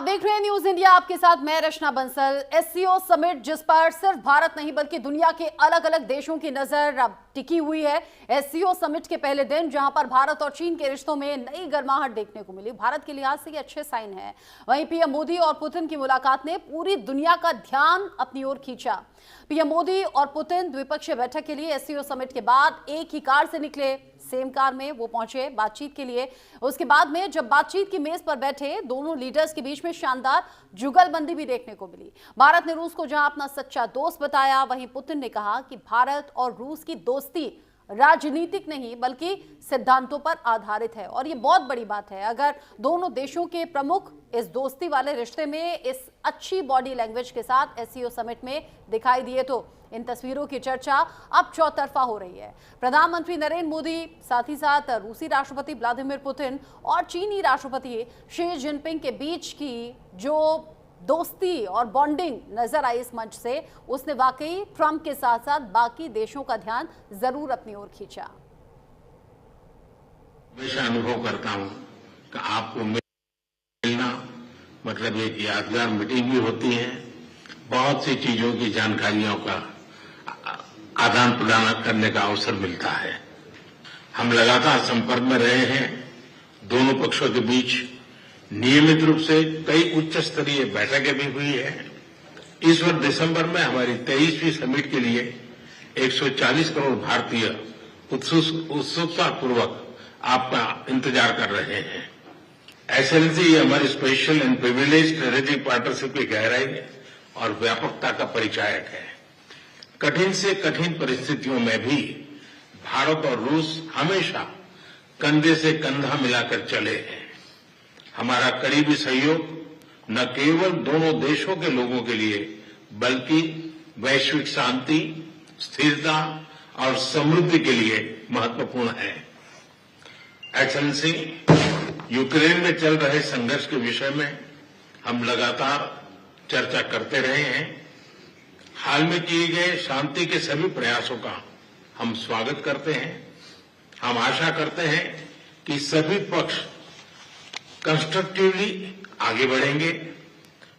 आप देख रहे हैं न्यूज इंडिया, आपके साथ मैं रचना बंसल। एससीओ समिट जिस पर सिर्फ भारत नहीं बल्कि दुनिया के अलग अलग देशों की नजर अब टिकी हुई है। एससीओ समिट के पहले दिन जहां पर भारत और चीन के रिश्तों में नई गर्माहट देखने को मिली, भारत के लिहाज से ये अच्छे साइन है। वहीं पीएम मोदी और पुतिन की मुलाकात ने पूरी दुनिया का ध्यान अपनी ओर खींचा। पीएम मोदी और पुतिन द्विपक्षीय बैठक के लिए एससीओ समिट के बाद एक ही कार से निकले, सेम कार में वो पहुंचे बातचीत के लिए। उसके बाद में जब बातचीत की मेज पर बैठे, दोनों लीडर्स के बीच में शानदार जुगलबंदी भी देखने को मिली। भारत ने रूस को जहां अपना सच्चा दोस्त बताया, वहीं पुतिन ने कहा कि भारत और रूस की दोस्ती राजनीतिक नहीं बल्कि सिद्धांतों पर आधारित है। और ये बहुत बड़ी बात है, अगर दोनों देशों के प्रमुख इस दोस्ती वाले रिश्ते में इस अच्छी बॉडी लैंग्वेज के साथ एससीओ समिट में दिखाई दिए तो इन तस्वीरों की चर्चा अब चौतरफा हो रही है। प्रधानमंत्री नरेंद्र मोदी, साथ ही साथ रूसी राष्ट्रपति व्लादिमीर पुतिन और चीनी राष्ट्रपति शी जिनपिंग के बीच की जो दोस्ती और बॉन्डिंग नजर आई इस मंच से, उसने वाकई ट्रंप के साथ साथ बाकी देशों का ध्यान जरूर अपनी ओर खींचा। हमेशा अनुभव करता हूं कि आपको मिलना मतलब एक यादगार मीटिंग भी होती है, बहुत सी चीजों की जानकारियों का आदान प्रदान करने का अवसर मिलता है। हम लगातार संपर्क में रहे हैं। दोनों पक्षों के बीच नियमित रूप से कई उच्च स्तरीय बैठकें भी हुई है। इस वर्ष दिसंबर में हमारी 23वीं समिट के लिए 140 करोड़ भारतीय उत्सुकता पूर्वक आपका इंतजार कर रहे हैं। एक्सेलेंसी, ये हमारी special and privilege strategic partnership की गहराई और व्यापकता का परिचायक है। कठिन से कठिन परिस्थितियों में भी भारत और रूस हमेशा कंधे से कंधा मिलाकर चले हैं। हमारा करीबी सहयोग न केवल दोनों देशों के लोगों के लिए बल्कि वैश्विक शांति, स्थिरता और समृद्धि के लिए महत्वपूर्ण है। एक्सेलेंसी, यूक्रेन में चल रहे संघर्ष के विषय में हम लगातार चर्चा करते रहे हैं। हाल में किए गए शांति के सभी प्रयासों का हम स्वागत करते हैं। हम आशा करते हैं कि सभी पक्ष कंस्ट्रक्टिवली आगे बढ़ेंगे,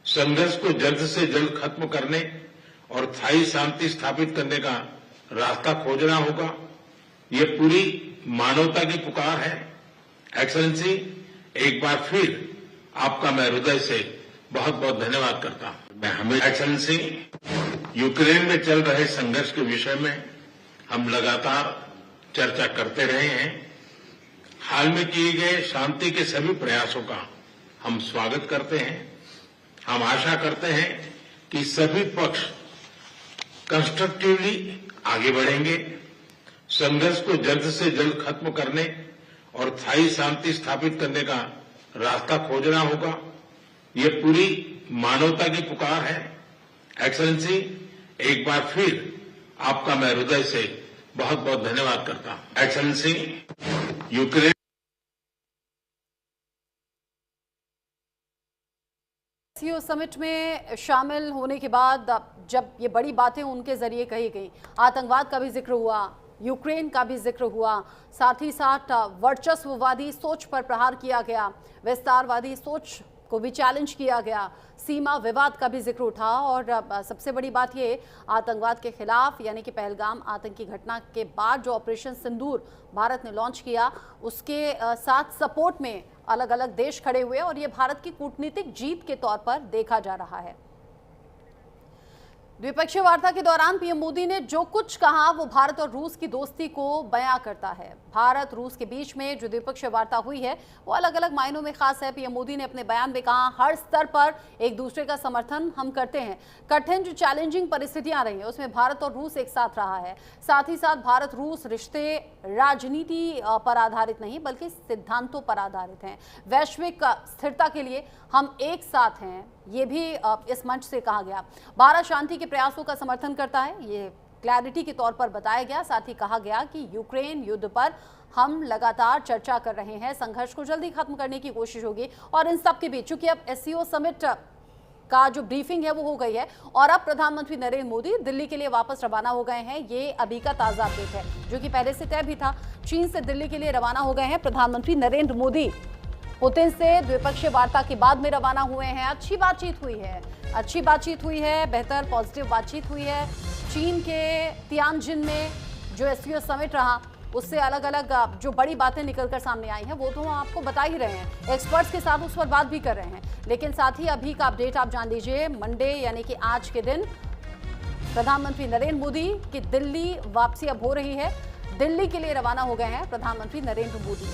संघर्ष को जल्द से जल्द खत्म करने और स्थायी शांति स्थापित करने का रास्ता खोजना होगा। ये पूरी मानवता की पुकार है। एक्सेलेंसी, एक बार फिर आपका मैं हृदय से बहुत बहुत धन्यवाद करता हूं। मैं हमेशा एक्सेलेंसी, यूक्रेन में चल रहे संघर्ष के विषय में हम लगातार चर्चा करते रहे हैं। हाल में किए गए शांति के सभी प्रयासों का हम स्वागत करते हैं। हम आशा करते हैं कि सभी पक्ष कंस्ट्रक्टिवली आगे बढ़ेंगे, संघर्ष को जल्द से जल्द खत्म करने और स्थायी शांति स्थापित करने का रास्ता खोजना होगा। ये पूरी मानवता की पुकार है। एक्सेलेंसी, एक बार फिर आपका मैं हृदय से बहुत बहुत धन्यवाद करता हूं। एक्सेलेंसी, यूक्रेन एससीओ समिट में शामिल होने के बाद जब ये बड़ी बातें उनके जरिए कही गई, आतंकवाद का भी जिक्र हुआ, यूक्रेन का भी जिक्र हुआ, साथ ही साथ वर्चस्ववादी सोच पर प्रहार किया गया, विस्तारवादी सोच को भी चैलेंज किया गया, सीमा विवाद का भी जिक्र उठा और सबसे बड़ी बात ये, आतंकवाद के खिलाफ यानी कि पहलगाम आतंकी घटना के बाद जो ऑपरेशन सिंदूर भारत ने लॉन्च किया, उसके साथ सपोर्ट में अलग अलग देश खड़े हुए और ये भारत की कूटनीतिक जीत के तौर पर देखा जा रहा है। द्विपक्षीय वार्ता के दौरान पीएम मोदी ने जो कुछ कहा वो भारत और रूस की दोस्ती को बयां करता है। भारत रूस के बीच में जो द्विपक्षीय वार्ता हुई है वो अलग अलग मायनों में खास है। पीएम मोदी ने अपने बयान में कहा, हर स्तर पर एक दूसरे का समर्थन हम करते हैं। कठिन जो चैलेंजिंग परिस्थितियां रही हैं उसमें भारत और रूस एक साथ रहा है। साथ ही साथ भारत रूस रिश्ते राजनीति पर आधारित नहीं बल्कि सिद्धांतों पर आधारित हैं। वैश्विक स्थिरता के लिए हम एक साथ हैं, ये भी इस मंच से कहा गया। भारत शांति के प्रयासों का समर्थन करता है, ये क्लैरिटी के तौर पर बताया गया। साथ ही कहा गया कि यूक्रेन युद्ध पर हम लगातार चर्चा कर रहे हैं, संघर्ष को जल्दी खत्म करने की कोशिश होगी। और इन सब के बीच चूंकि अब एससीओ समिट का जो ब्रीफिंग है वो हो गई है और अब प्रधानमंत्री नरेंद्र मोदी दिल्ली के लिए वापस रवाना हो गए हैं। ये अभी का ताजा अपडेट है जो कि पहले से तय भी था। चीन से दिल्ली के लिए रवाना हो गए हैं प्रधानमंत्री नरेंद्र मोदी। पुतिन से द्विपक्षीय वार्ता के बाद में रवाना हुए हैं। अच्छी बातचीत हुई है, बेहतर पॉजिटिव बातचीत हुई है। चीन के तियानजिन में जो एससीओ समिट रहा, उससे अलग अलग जो बड़ी बातें निकलकर सामने आई हैं वो तो हम आपको बता ही रहे हैं, एक्सपर्ट्स के साथ उस पर बात भी कर रहे हैं। लेकिन साथ ही अभी का अपडेट आप जान लीजिए। मंडे यानी कि आज के दिन प्रधानमंत्री नरेंद्र मोदी की दिल्ली वापसी अब हो रही है। दिल्ली के लिए रवाना हो गए हैं प्रधानमंत्री नरेंद्र मोदी।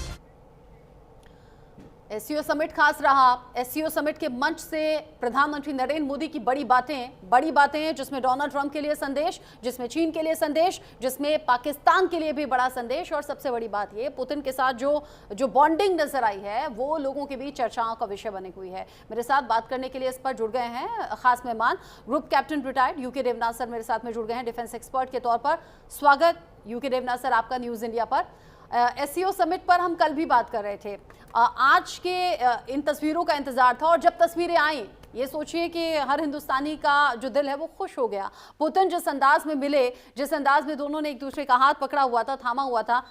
एससीओ समिट खास रहा। एससीओ समिट के मंच से प्रधानमंत्री नरेंद्र मोदी की बड़ी बातें जिसमें डोनाल्ड ट्रंप के लिए संदेश, जिसमें चीन के लिए संदेश, जिसमें पाकिस्तान के लिए भी बड़ा संदेश, और सबसे बड़ी बात ये पुतिन के साथ जो बॉन्डिंग नजर आई है वो लोगों के बीच चर्चाओं का विषय बनी हुई है। मेरे साथ बात करने के लिए इस पर जुड़ गए हैं खास मेहमान, group captain retired UK Devnath sir मेरे साथ में जुड़ गए हैं डिफेंस एक्सपर्ट के तौर पर। स्वागत यूके देवनाथ सर आपका न्यूज इंडिया पर। एससीओ समिट पर हम कल भी बात कर रहे थे। आज के इन तस्वीरों का इंतजार था और जब तस्वीरें आई ये सोचिए कि हर हिंदुस्तानी का जो दिल है वो खुश हो गया। पुतिन जिस अंदाज में मिले, जिस अंदाज में दोनों ने एक दूसरे का हाथ पकड़ा हुआ था, थामा हुआ था,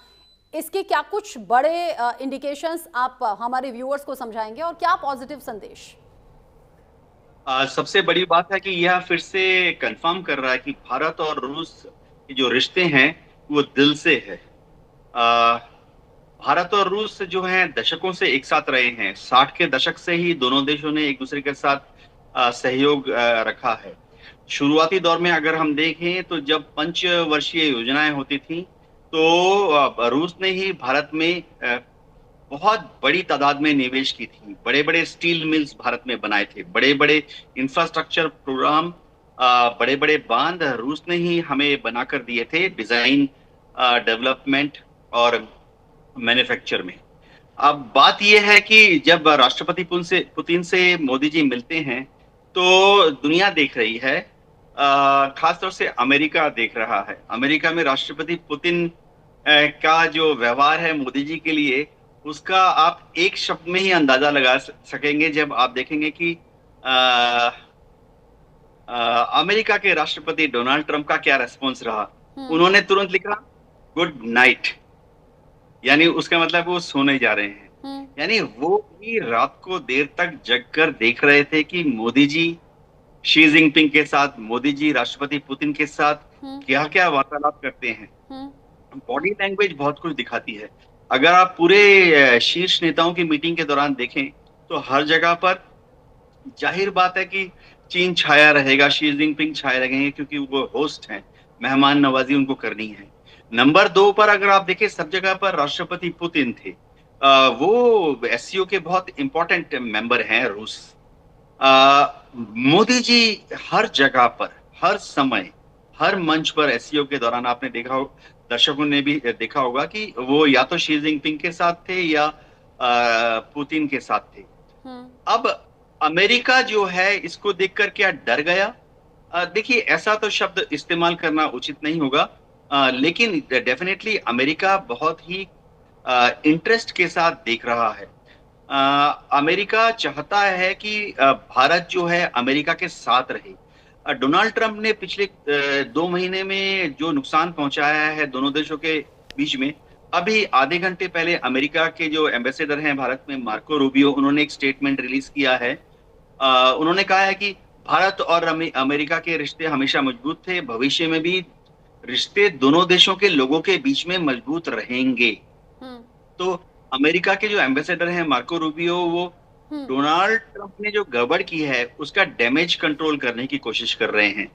इसके क्या कुछ बड़े इंडिकेशंस आप हमारे व्यूअर्स को समझाएंगे और क्या पॉजिटिव संदेश? सबसे बड़ी बात है कि यह फिर से कंफर्म कर रहा है कि भारत और रूस के जो रिश्ते हैं वो दिल से है। भारत और रूस जो हैं दशकों से एक साथ रहे हैं। 60 के दशक से ही दोनों देशों ने एक दूसरे के साथ सहयोग रखा है। शुरुआती दौर में अगर हम देखें तो जब पंचवर्षीय योजनाएं होती थी तो रूस ने ही भारत में बहुत बड़ी तादाद में निवेश की थी। बड़े बड़े स्टील मिल्स भारत में बनाए थे, बड़े बड़े इंफ्रास्ट्रक्चर प्रोग्राम, बड़े बड़े बांध रूस ने ही हमें बनाकर दिए थे, डिजाइन, डेवलपमेंट और मैन्युफैक्चर में। अब बात यह है कि जब राष्ट्रपति पुतिन से मोदी जी मिलते हैं तो दुनिया देख रही है, खासतौर से अमेरिका देख रहा है। अमेरिका में राष्ट्रपति पुतिन का जो व्यवहार है मोदी जी के लिए, उसका आप एक शब्द में ही अंदाजा लगा सकेंगे जब आप देखेंगे कि अमेरिका के राष्ट्रपति डोनाल्ड ट्रंप का क्या रेस्पॉन्स रहा। उन्होंने तुरंत लिखा गुड नाइट, यानी उसका मतलब वो सोने जा रहे हैं। यानी वो भी रात को देर तक जग कर देख रहे थे कि मोदी जी शी जिनपिंग के साथ, मोदी जी राष्ट्रपति पुतिन के साथ क्या क्या वार्तालाप करते हैं। बॉडी लैंग्वेज बहुत कुछ दिखाती है। अगर आप पूरे शीर्ष नेताओं की मीटिंग के दौरान देखें तो हर जगह पर जाहिर बात है कि चीन छाया रहेगा, शी जिनपिंग छाए रहेंगे, क्योंकि वो होस्ट हैं, मेहमान नवाजी उनको करनी है। नंबर 2 पर अगर आप देखें सब जगह पर राष्ट्रपति पुतिन थे। वो एससीओ के बहुत इंपॉर्टेंट मेंबर हैं रूस। मोदी जी हर जगह पर, हर समय, हर मंच पर एससीओ के दौरान आपने देखा हो, दर्शकों ने भी देखा होगा कि वो या तो शी जिनपिंग के साथ थे या पुतिन के साथ थे। अब अमेरिका जो है इसको देखकर क्या डर गया? देखिए, ऐसा तो शब्द इस्तेमाल करना उचित नहीं होगा, लेकिन डेफिनेटली अमेरिका बहुत ही इंटरेस्ट के साथ देख रहा है। अमेरिका चाहता है कि भारत जो है अमेरिका के साथ रहे। डोनाल्ड ट्रंप ने पिछले 2 महीने में जो नुकसान पहुंचाया है दोनों देशों के बीच में, अभी आधे घंटे पहले अमेरिका के जो एम्बेसडर हैं भारत में, मार्को रूबियो, उन्होंने एक स्टेटमेंट रिलीज किया है। उन्होंने कहा है कि भारत और अमेरिका के रिश्ते हमेशा मजबूत थे, भविष्य में भी रिश्ते दोनों देशों के लोगों के बीच में मजबूत रहेंगे। तो अमेरिका के जो एम्बेसडर हैं मार्को रूबियो, वो डोनाल्ड ट्रंप ने जो गड़बड़ की है उसका डैमेज कंट्रोल करने की कोशिश कर रहे हैं।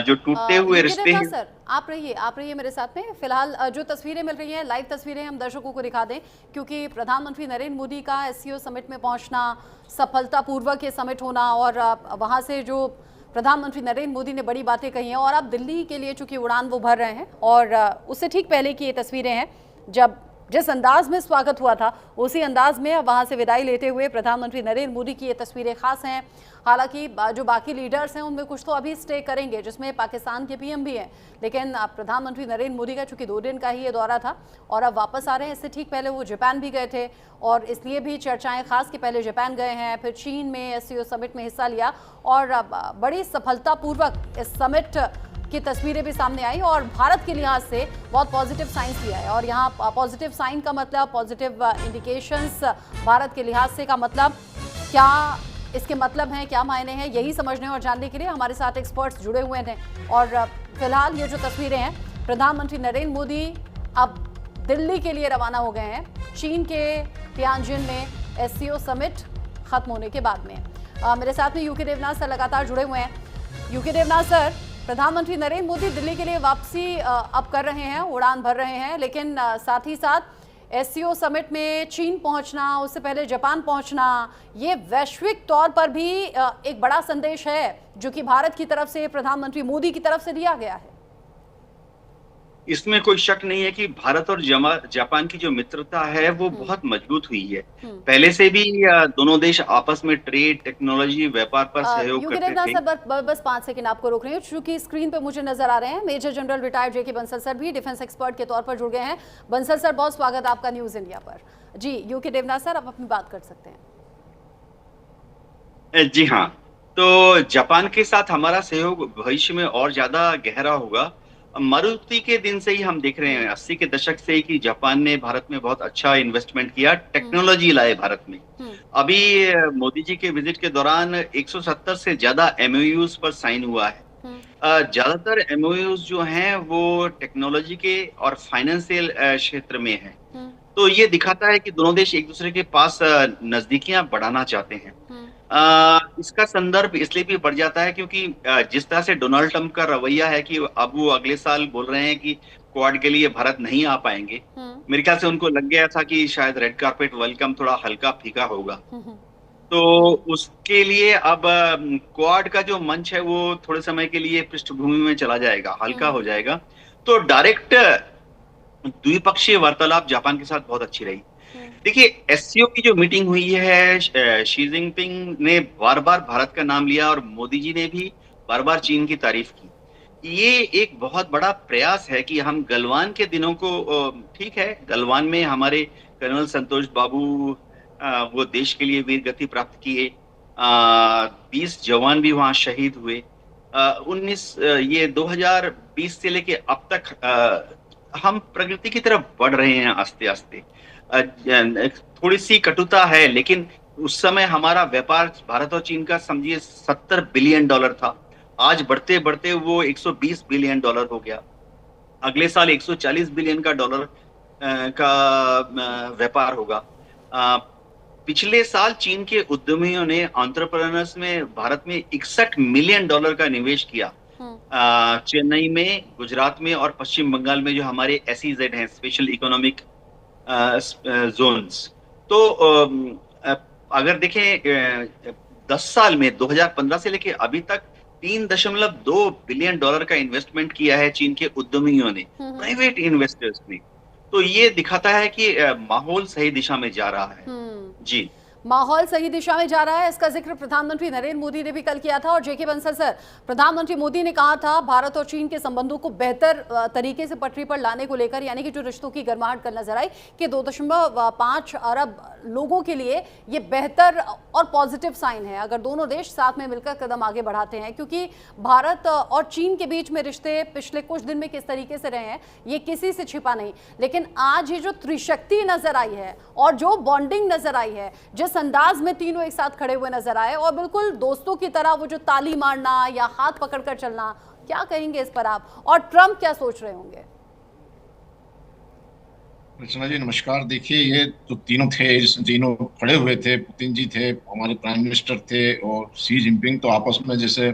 जो टूटते हुए रिश्ते हैं। सर आप रहिए मेरे साथ में। फिलहाल जो तस्वीरें मिल रही हैं, लाइव तस्वीरें हम दर्शकों को दिखा दें, क्योंकि प्रधानमंत्री नरेंद्र मोदी का एससीओ समिट में पहुंचना, सफलतापूर्वक ये समिट होना, और वहां से जो प्रधानमंत्री नरेंद्र मोदी ने बड़ी बातें कही हैं, और अब दिल्ली के लिए चूंकि उड़ान वो भर रहे हैं, और उससे ठीक पहले की ये तस्वीरें हैं जब जिस अंदाज में स्वागत हुआ था उसी अंदाज में वहां से विदाई लेते हुए प्रधानमंत्री नरेंद्र मोदी की ये तस्वीरें खास हैं। हालांकि जो बाकी लीडर्स हैं उनमें कुछ तो अभी स्टे करेंगे, जिसमें पाकिस्तान के पीएम भी हैं, लेकिन प्रधानमंत्री नरेंद्र मोदी का चूंकि 2 दिन का ही ये दौरा था और अब वापस आ रहे हैं। इससे ठीक पहले वो जापान भी गए थे और इसलिए भी चर्चाएं खास कि पहले जापान गए हैं, फिर चीन में एससीओ समिट में हिस्सा लिया और बड़ी सफलतापूर्वक इस समिट की तस्वीरें भी सामने आई और भारत के लिहाज से बहुत पॉजिटिव साइंस लिया है। और यहाँ पॉजिटिव साइन का मतलब, पॉजिटिव इंडिकेशंस भारत के लिहाज से का मतलब क्या, इसके मतलब हैं, क्या मायने हैं, यही समझने और जानने के लिए हमारे साथ एक्सपर्ट्स जुड़े हुए हैं। और फिलहाल ये जो तस्वीरें हैं, प्रधानमंत्री नरेंद्र मोदी अब दिल्ली के लिए रवाना हो गए हैं चीन के तियानजिन में एससीओ समिट खत्म होने के बाद में। मेरे साथ में यूके देवनाथ सर लगातार जुड़े हुए हैं। यूके देवनाथ सर, प्रधानमंत्री नरेंद्र मोदी दिल्ली के लिए वापसी अब कर रहे हैं, उड़ान भर रहे हैं, लेकिन साथ ही साथ एससीओ समिट में चीन पहुंचना, उससे पहले जापान पहुंचना, ये वैश्विक तौर पर भी एक बड़ा संदेश है जो कि भारत की तरफ से, प्रधानमंत्री मोदी की तरफ से दिया गया है। इसमें कोई शक नहीं है कि भारत और जापान की जो मित्रता है वो बहुत मजबूत हुई है। पहले से भी दोनों देश आपस में ट्रेड, टेक्नोलॉजी, व्यापार पर सहयोग करते थे। सर बस 5 सेकंड आपको रोक रही हूँ, क्योंकि स्क्रीन पे मुझे नजर आ रहे हैं मेजर जनरल रिटायर्ड जेके बंसल सर भी डिफेंस एक्सपर्ट के तौर पर जुड़ गए हैं। बंसल सर, बहुत स्वागत आपका न्यूज इंडिया पर। जी यूके देवनाथ सर, आप अपनी बात कर सकते हैं। जी हाँ, तो जापान के साथ हमारा सहयोग भविष्य में और ज्यादा गहरा होगा। मारुति के दिन से ही हम देख रहे हैं, 80 के दशक से ही, कि जापान ने भारत में बहुत अच्छा इन्वेस्टमेंट किया, टेक्नोलॉजी लाए भारत में। अभी मोदी जी के विजिट के दौरान 170 से ज्यादा एमओयूज पर साइन हुआ है। ज्यादातर एमओयूज जो हैं वो टेक्नोलॉजी के और फाइनेंशियल क्षेत्र में हैं। तो ये दिखाता है कि दोनों देश एक दूसरे के पास नजदीकियां बढ़ाना चाहते हैं। इसका संदर्भ इसलिए भी बढ़ जाता है क्योंकि जिस तरह से डोनाल्ड ट्रंप का रवैया है कि अब वो अगले साल बोल रहे हैं कि क्वाड के लिए भारत नहीं आ पाएंगे। मेरे ख्याल से उनको लग गया था कि शायद रेड कार्पेट वेलकम थोड़ा हल्का फीका होगा, तो उसके लिए अब क्वाड का जो मंच है वो थोड़े समय के लिए पृष्ठभूमि में चला जाएगा, हल्का हो जाएगा। तो डायरेक्ट द्विपक्षीय वार्तालाप जापान के साथ बहुत अच्छी रही। देखिए, एससीओ की जो मीटिंग हुई है, शी जिनपिंग ने बार बार भारत का नाम लिया और मोदी जी ने भी बार बार चीन की तारीफ की। ये एक बहुत बड़ा प्रयास है कि हम गलवान के दिनों को, ठीक है, गलवान में हमारे कर्नल संतोष बाबू वो देश के लिए वीर गति प्राप्त किए, 20 जवान भी वहां शहीद हुए। 2020 से लेके अब तक हम प्रगति की तरफ बढ़ रहे हैं आस्ते आस्ते। थोड़ी सी कटुता है, लेकिन उस समय हमारा व्यापार भारत और चीन का समझिए $70 बिलियन था। आज बढ़ते बढ़ते वो $120 बिलियन हो गया। अगले साल $140 बिलियन का व्यापार होगा। पिछले साल चीन के उद्यमियों ने, एंटरप्रेन्योर्स में भारत में $61 मिलियन का निवेश किया। चेन्नई में, गुजरात में और पश्चिम बंगाल में जो हमारे SEZ हैं, स्पेशल इकोनॉमिक जोन्स। तो अगर देखें 10 साल में 2015 से लेके अभी तक $3.2 बिलियन का इन्वेस्टमेंट किया है चीन के उद्यमियों ने, प्राइवेट इन्वेस्टर्स ने। तो ये दिखाता है कि माहौल सही दिशा में जा रहा है। जी, माहौल सही दिशा में जा रहा है। इसका जिक्र प्रधानमंत्री नरेंद्र मोदी ने भी कल किया था। और जेके बंसल सर, प्रधानमंत्री मोदी ने कहा था भारत और चीन के संबंधों को बेहतर तरीके से पटरी पर लाने को लेकर, यानी कि जो रिश्तों की गर्माहट कल नजर आई कि 2.5 अरब लोगों के लिए ये बेहतर और पॉजिटिव साइन है अगर दोनों देश साथ में मिलकर कदम आगे बढ़ाते हैं। क्योंकि भारत और चीन के बीच में रिश्ते पिछले कुछ दिन में किस तरीके से रहे हैं ये किसी से छिपा नहीं, लेकिन आज ये जो त्रिशक्ति नजर आई है और जो बॉन्डिंग नजर आई है, जिस अंदाज में तीनों एक साथ खड़े हुए नजर आए और बिल्कुल दोस्तों की तरह वो जो ताली मारना या हाथ पकड़कर चलना, क्या कहेंगे इस पर आप? और ट्रंप क्या सोच रहे होंगे? रचना जी नमस्कार। देखिए, ये जो तीनों थे, तीनों खड़े हुए थे, पुतिन जी थे, हमारे प्राइम मिनिस्टर थे और शी जिनपिंग, तो आपस में जैसे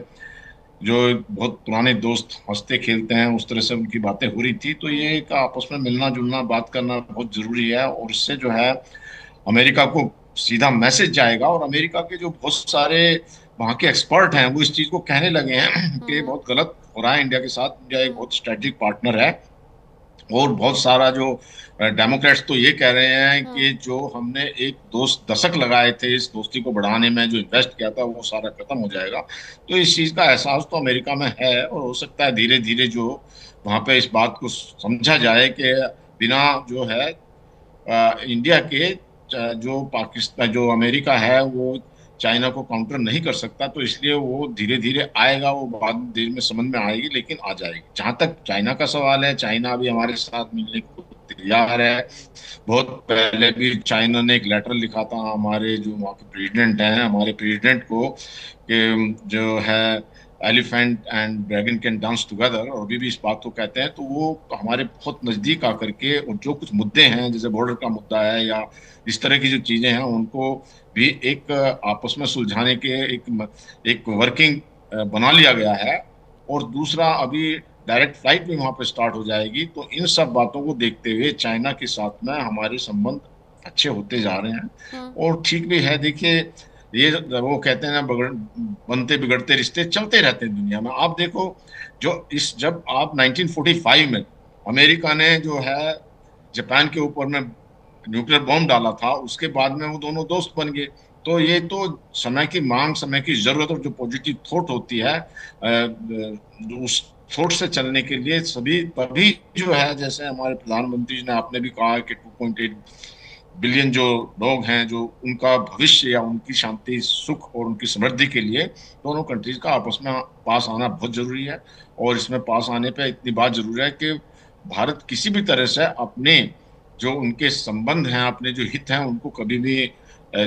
जो बहुत पुराने दोस्त हंसते खेलते हैं उस तरह से उनकी बातें हो रही थी। तो ये एक आपस में मिलना जुलना, बात करना बहुत जरूरी है और इससे जो है अमेरिका को सीधा मैसेज जाएगा। और अमेरिका के जो बहुत सारे वहाँ के एक्सपर्ट हैं वो इस चीज को कहने लगे हैं कि बहुत गलत हो रहा है इंडिया के साथ। इंडिया एक बहुत स्ट्रेटेजिक पार्टनर है और बहुत सारा जो डेमोक्रेट्स तो ये कह रहे हैं कि जो हमने एक दशक लगाए थे इस दोस्ती को बढ़ाने में, जो इन्वेस्ट किया था, वो सारा खत्म हो जाएगा। तो इस चीज का एहसास तो अमेरिका में है और हो सकता है धीरे धीरे जो वहाँ पे इस बात को समझा जाए कि बिना जो है इंडिया के जो पाकिस्तान, जो अमेरिका है, वो चाइना को काउंटर नहीं कर सकता, तो इसलिए वो धीरे धीरे आएगा, वो बाद देश में समझ में आएगी, लेकिन आ जाएगी। जहां तक चाइना का सवाल है, चाइना अभी हमारे साथ मिलने को तैयार है। बहुत पहले भी चाइना ने एक लेटर लिखा था हमारे जो वहाँ के प्रेसिडेंट हैं, हमारे प्रेसिडेंट को, कि जो है elephant and dragon can dance together, और अभी भी इस बात को कहते हैं। तो वो हमारे बहुत नजदीक आकर के, और जो कुछ मुद्दे हैं जैसे बॉर्डर का मुद्दा है या इस तरह की जो चीजें हैं, उनको भी एक आपस में सुलझाने के एक वर्किंग बना लिया गया है। और दूसरा, अभी डायरेक्ट फ्लाइट भी वहां पे स्टार्ट हो जाएगी। तो इन सब बातों को देखते हुए चाइना के साथ में हमारे संबंध अच्छे होते जा रहे हैं, और ठीक भी है। देखिए, ये वो कहते हैं ना, बनते बिगड़ते रिश्ते चलते रहते हैं दुनिया में। आप देखो, जब आप 1945 में अमेरिका ने जो है जापान के ऊपर में न्यूक्लियर बॉम्ब डाला था, उसके बाद में वो दोनों दोस्त बन गए। तो ये तो समय की मांग, समय की जरूरत, और जो पॉजिटिव थॉट होती है, उस थॉट से चलने के लिए सभी तभी जो है, जैसे हमारे प्रधानमंत्री जी ने, आपने भी कहा है कि 2.8 बिलियन जो लोग हैं, जो उनका भविष्य या उनकी शांति, सुख और उनकी समृद्धि के लिए दोनों कंट्रीज का आपस में पास आना बहुत जरूरी है। और इसमें पास आने पे इतनी बात जरूरी है कि भारत किसी भी तरह से अपने जो उनके संबंध हैं, अपने जो हित हैं, उनको कभी भी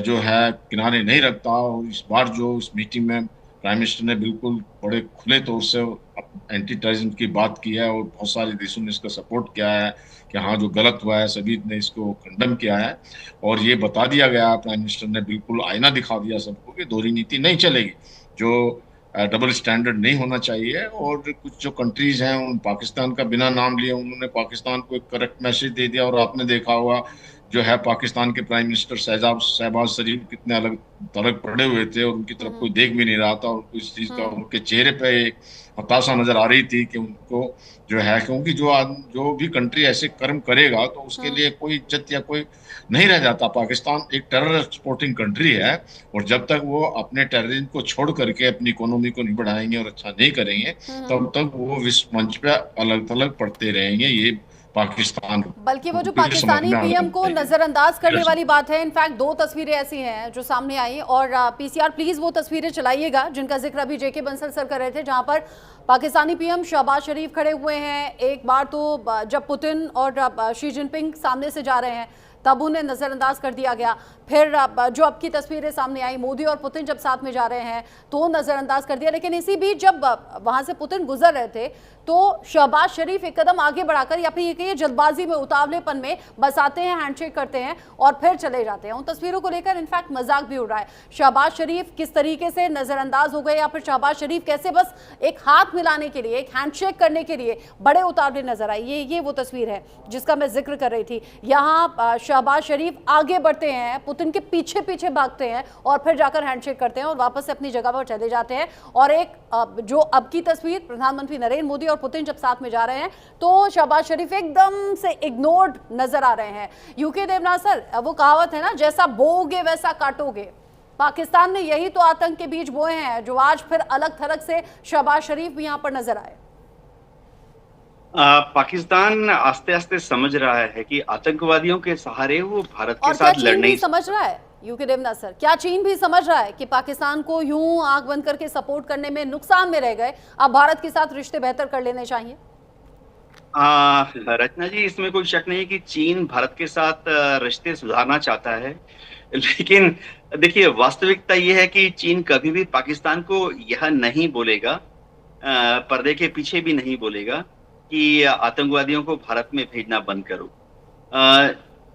जो है किनारे नहीं रखता। और इस बार जो इस मीटिंग में प्राइम मिनिस्टर ने बिल्कुल बड़े खुले तौर से एंटी टेररिज्म की बात की है, और बहुत सारे देशों ने इसका सपोर्ट किया है कि हाँ, जो गलत हुआ है सभी ने इसको कंडम किया है। और ये बता दिया गया, प्राइम मिनिस्टर ने बिल्कुल आईना दिखा दिया सबको कि दोहरी नीति नहीं चलेगी, जो डबल स्टैंडर्ड नहीं होना चाहिए। और कुछ जो कंट्रीज हैं, उन पाकिस्तान का बिना नाम लिए उन्होंने पाकिस्तान को एक करेक्ट मैसेज दे दिया। और आपने देखा होगा, जो है पाकिस्तान के प्राइम मिनिस्टर शहबाज शरीफ कितने अलग थलग पड़े हुए थे, और उनकी तरफ कोई देख भी नहीं रहा था, और इस चीज का उनके चेहरे पे एक हताशा नजर आ रही थी कि उनको जो है, क्योंकि जो भी कंट्री ऐसे कर्म करेगा तो उसके लिए कोई इज्जत या कोई नहीं रह जाता। पाकिस्तान एक टेरर एक्सपोर्टिंग कंट्री है, और जब तक वो अपने टेररिज्म को छोड़ करके अपनी इकोनॉमी को नहीं बढ़ाएंगे और अच्छा नहीं करेंगे, तब तक वो विश्व मंच पे अलग थलग पड़ते रहेंगे। ये पाकिस्तान, बल्कि वो जो पाकिस्तानी पीएम को नजरअंदाज करने वाली बात है, इनफैक्ट 2 तस्वीरें ऐसी हैं जो सामने आई, और पीसीआर प्लीज वो तस्वीरें चलाइएगा जिनका जिक्र अभी जेके बंसल सर कर रहे थे, जहां पर पाकिस्तानी पीएम शहबाज शरीफ खड़े हुए हैं। एक बार तो जब पुतिन और शी जिनपिंग सामने से जा रहे हैं तब उन्हें नजरअंदाज कर दिया गया। फिर जो अब की तस्वीरें सामने आई, मोदी और पुतिन जब साथ में जा रहे हैं तो नजरअंदाज कर दिया। लेकिन इसी बीच जब वहां से पुतिन गुजर रहे थे तो शहबाज शरीफ एक कदम आगे बढ़ाकर, या फिर ये कहिए जल्दबाजी में, उतावलेपन में बस आते हैं, हैंडशेक करते हैं और फिर चले जाते हैं। उन तस्वीरों को लेकर इनफैक्ट मजाक भी उड़ रहा है। शहबाज शरीफ किस तरीके से नजरअंदाज हो गए, या फिर शहबाज शरीफ कैसे बस एक हाथ मिलाने के लिए, एक हैंडशेक करने के लिए बड़े उतावले नजर आए। ये वो तस्वीर है जिसका मैं जिक्र कर रही थी। यहाँ शहबाज शरीफ आगे बढ़ते हैं, पुतिन के पीछे पीछे भागते हैं और फिर जाकर हैंडशेक करते हैं और वापस से अपनी जगह पर चले जाते हैं। और एक जो अब की तस्वीर, प्रधानमंत्री नरेंद्र मोदी और पुतिन जब साथ में जा रहे हैं तो शहबाज शरीफ एकदम से इग्नोर्ड नजर आ रहे हैं। यूके देवनाथ सर, वो कहावत है ना, जैसा बोओगे वैसा काटोगे। पाकिस्तान ने यही तो आतंक के बीज बोए हैं जो आज फिर अलग थलग से शहबाज शरीफ भी यहां पर नजर आए। पाकिस्तान आस्ते आस्ते समझ रहा है कि आतंकवादियों के सहारे वो भारत के साथ लड़ने समझ रहा है। यूके देवनाथ सर, क्या चीन भी समझ रहा है कि पाकिस्तान को यूं आंख बंद करके सपोर्ट करने में नुकसान में रह गए, अब भारत के साथ रिश्ते बेहतर कर लेने चाहिए? रचना जी, इसमें कोई शक नहीं कि चीन भारत के साथ रिश्ते सुधारना चाहता है, लेकिन देखिए वास्तविकता यह है कि चीन कभी भी पाकिस्तान को यह नहीं बोलेगा, पर्दे के पीछे भी नहीं बोलेगा कि आतंकवादियों को भारत में भेजना बंद करो।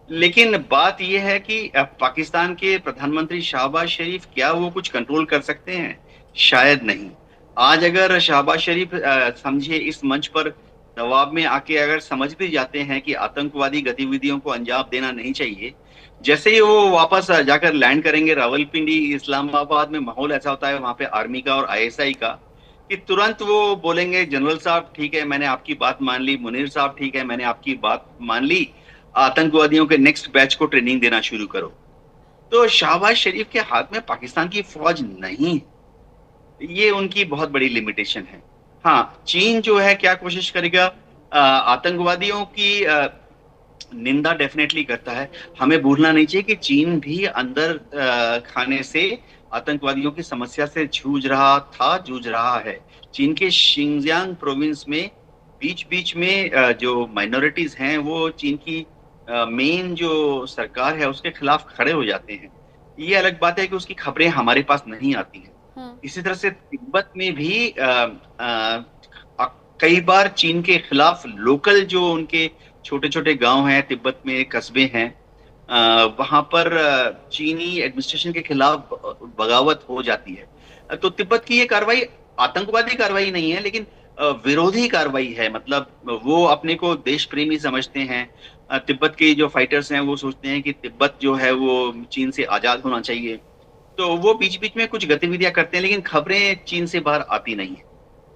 लेकिन बात यह है कि पाकिस्तान के प्रधानमंत्री शहबाज शरीफ क्या वो कुछ कंट्रोल कर सकते हैं? शायद नहीं। आज अगर शहबाज शरीफ समझिए इस मंच पर दबाव में आके अगर समझ भी जाते हैं कि आतंकवादी गतिविधियों को अंजाम देना नहीं चाहिए, जैसे ही वो वापस जाकर लैंड करेंगे रावलपिंडी, इस्लामाबाद में माहौल ऐसा होता है वहां पे आर्मी का और आईएसआई का कि तुरंत वो बोलेंगे, जनरल साहब ठीक है मैंने आपकी बात मान ली, मुनीर साहब ठीक है मैंने आपकी बात मान ली, आतंकवादियों के नेक्स्ट बैच को ट्रेनिंग देना शुरू करो। तो शहबाज शरीफ के हाथ में पाकिस्तान की फौज नहीं, ये उनकी बहुत बड़ी लिमिटेशन है। हाँ, चीन जो है क्या कोशिश करेगा, आतंकवादियों की निंदा डेफिनेटली करता है। हमें भूलना नहीं चाहिए कि चीन भी अंदर खाने से आतंकवादियों की समस्या से जूझ रहा है। चीन के शिनजियांग प्रोविंस में बीच-बीच में जो माइनॉरिटीज़ हैं वो चीन की मेन जो सरकार है उसके खिलाफ खड़े हो जाते हैं। ये अलग बात है कि उसकी खबरें हमारे पास नहीं आती हैं। हम्म। इसी तरह से तिब्बत में भी कई बार चीन के खिलाफ लोकल जो उनके छोटे-छोटे गाँव हैं, तिब्बत में कस्बे हैं, वहाँ पर चीनी एडमिनिस्ट्रेशन के खिलाफ बगावत हो जाती है। तो तिब्बत की ये कार्रवाई आतंकवादी कार्रवाई नहीं है, लेकिन विरोधी कार्रवाई है। मतलब वो अपने को देश प्रेमी समझते हैं। तिब्बत के जो फाइटर्स हैं वो सोचते हैं कि तिब्बत जो है वो चीन से आज़ाद होना चाहिए। तो वो बीच-बीच में कुछ गतिविधियाँ करते हैं, लेकिन खबरें चीन से बाहर आती नहीं हैं।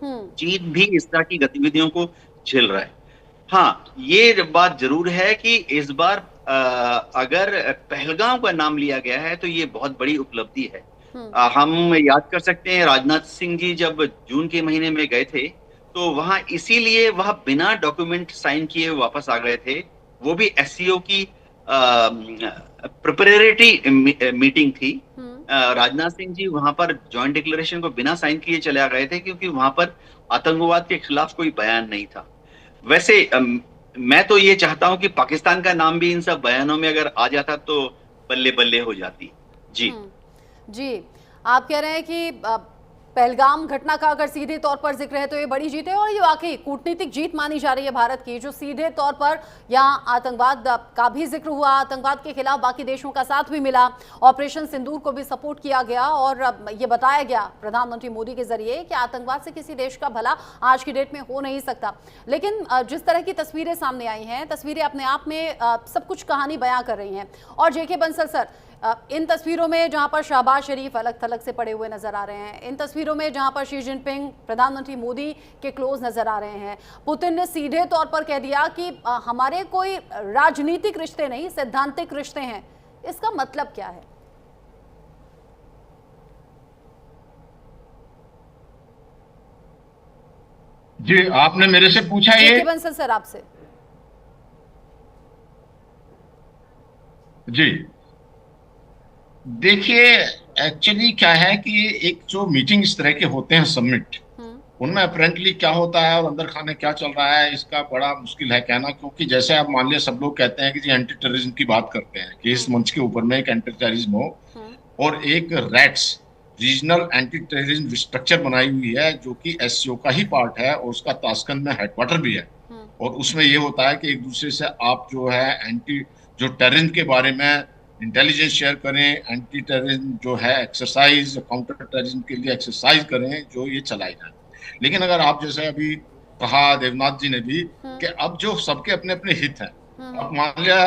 हम्म। चीन भी इस तरह की गतिविधियों को झेल रहा है। हाँ, ये बात ज़रूर है कि इस बार अगर पहलगाम का नाम लिया गया है तो ये बहुत बड़ी उपलब्धि है। हम्म। हम याद कर सकते हैं राजनाथ सिंह जी जब जून के महीने में गए थे, तो वहाँ इसीलिए वह बिना डॉक्यूमेंट साइन किए वापस आ गए थे। वो भी एससीओ की प्रिपरेटरी मीटिंग थी। राजनाथ सिंह जी वहाँ पर जॉइंट डिक्लेरेशन को बिना साइन किए चले आ गए थे क्योंकि वहाँ पर आतंकवाद के खिलाफ कोई बयान नहीं था। वैसे मैं तो ये चाहता हूँ कि पाकिस्तान का नाम भी इन सब बयानों में अगर आ जाता तो बल्ले-बल्ले हो जाती। जी। जी, आप कह रहे हैं कि पहलगाम घटना का अगर सीधे तौर पर जिक्र है तो ये बड़ी जीत है और ये वाकई कूटनीतिक जीत मानी जा रही है भारत की, जो सीधे तौर पर यहाँ आतंकवाद का भी जिक्र हुआ, आतंकवाद के खिलाफ बाकी देशों का साथ भी मिला, ऑपरेशन सिंदूर को भी सपोर्ट किया गया और ये बताया गया प्रधानमंत्री मोदी के जरिए कि आतंकवाद से किसी देश का भला आज की डेट में हो नहीं सकता। लेकिन जिस तरह की तस्वीरें सामने आई हैं, तस्वीरें अपने आप में सब कुछ कहानी बयां कर रही हैं। और जेके बंसल सर, इन तस्वीरों में जहां पर शहबाज शरीफ अलग थलग से पड़े हुए नजर आ रहे हैं, इन तस्वीरों में जहां पर शी जिनपिंग प्रधानमंत्री मोदी के क्लोज नजर आ रहे हैं, पुतिन ने सीधे तौर पर कह दिया कि हमारे कोई राजनीतिक रिश्ते नहीं, सैद्धांतिक रिश्ते हैं। इसका मतलब क्या है? जी, आपने मेरे से पूछा ये। बंसल सर आपसे। जी, देखिए, एक्चुअली क्या है कि एक जो मीटिंग इस तरह के होते हैं समिट, उनमें अपेरेंटली क्या होता है और अंदर खाने क्या चल रहा है इसका बड़ा मुश्किल है कहना। क्योंकि जैसे आप मान लिया सब लोग कहते हैं कि जी एंटी टेररिज्म की बात करते हैं कि इस मंच के ऊपर में एक एंटी टेररिज्म हो और एक rats regional anti terrorism structure बनाई हुई है जो कि एससीओ का ही पार्ट है और उसका ताशकंद में हेडक्वार्टर भी है। और उसमें ये होता है कि एक दूसरे से आप जो है एंटी जो टेररिज्म के बारे में इंटेलिजेंस शेयर करें, एंटी टेररिज्म जो है एक्सरसाइज, काउंटर टेररिज्म के लिए एक्सरसाइज करें जो ये चलाई जाए। लेकिन अगर आप जैसे अभी कहा देवनाथ जी ने भी कि अब जो सबके अपने अपने हित हैं, अब मान लिया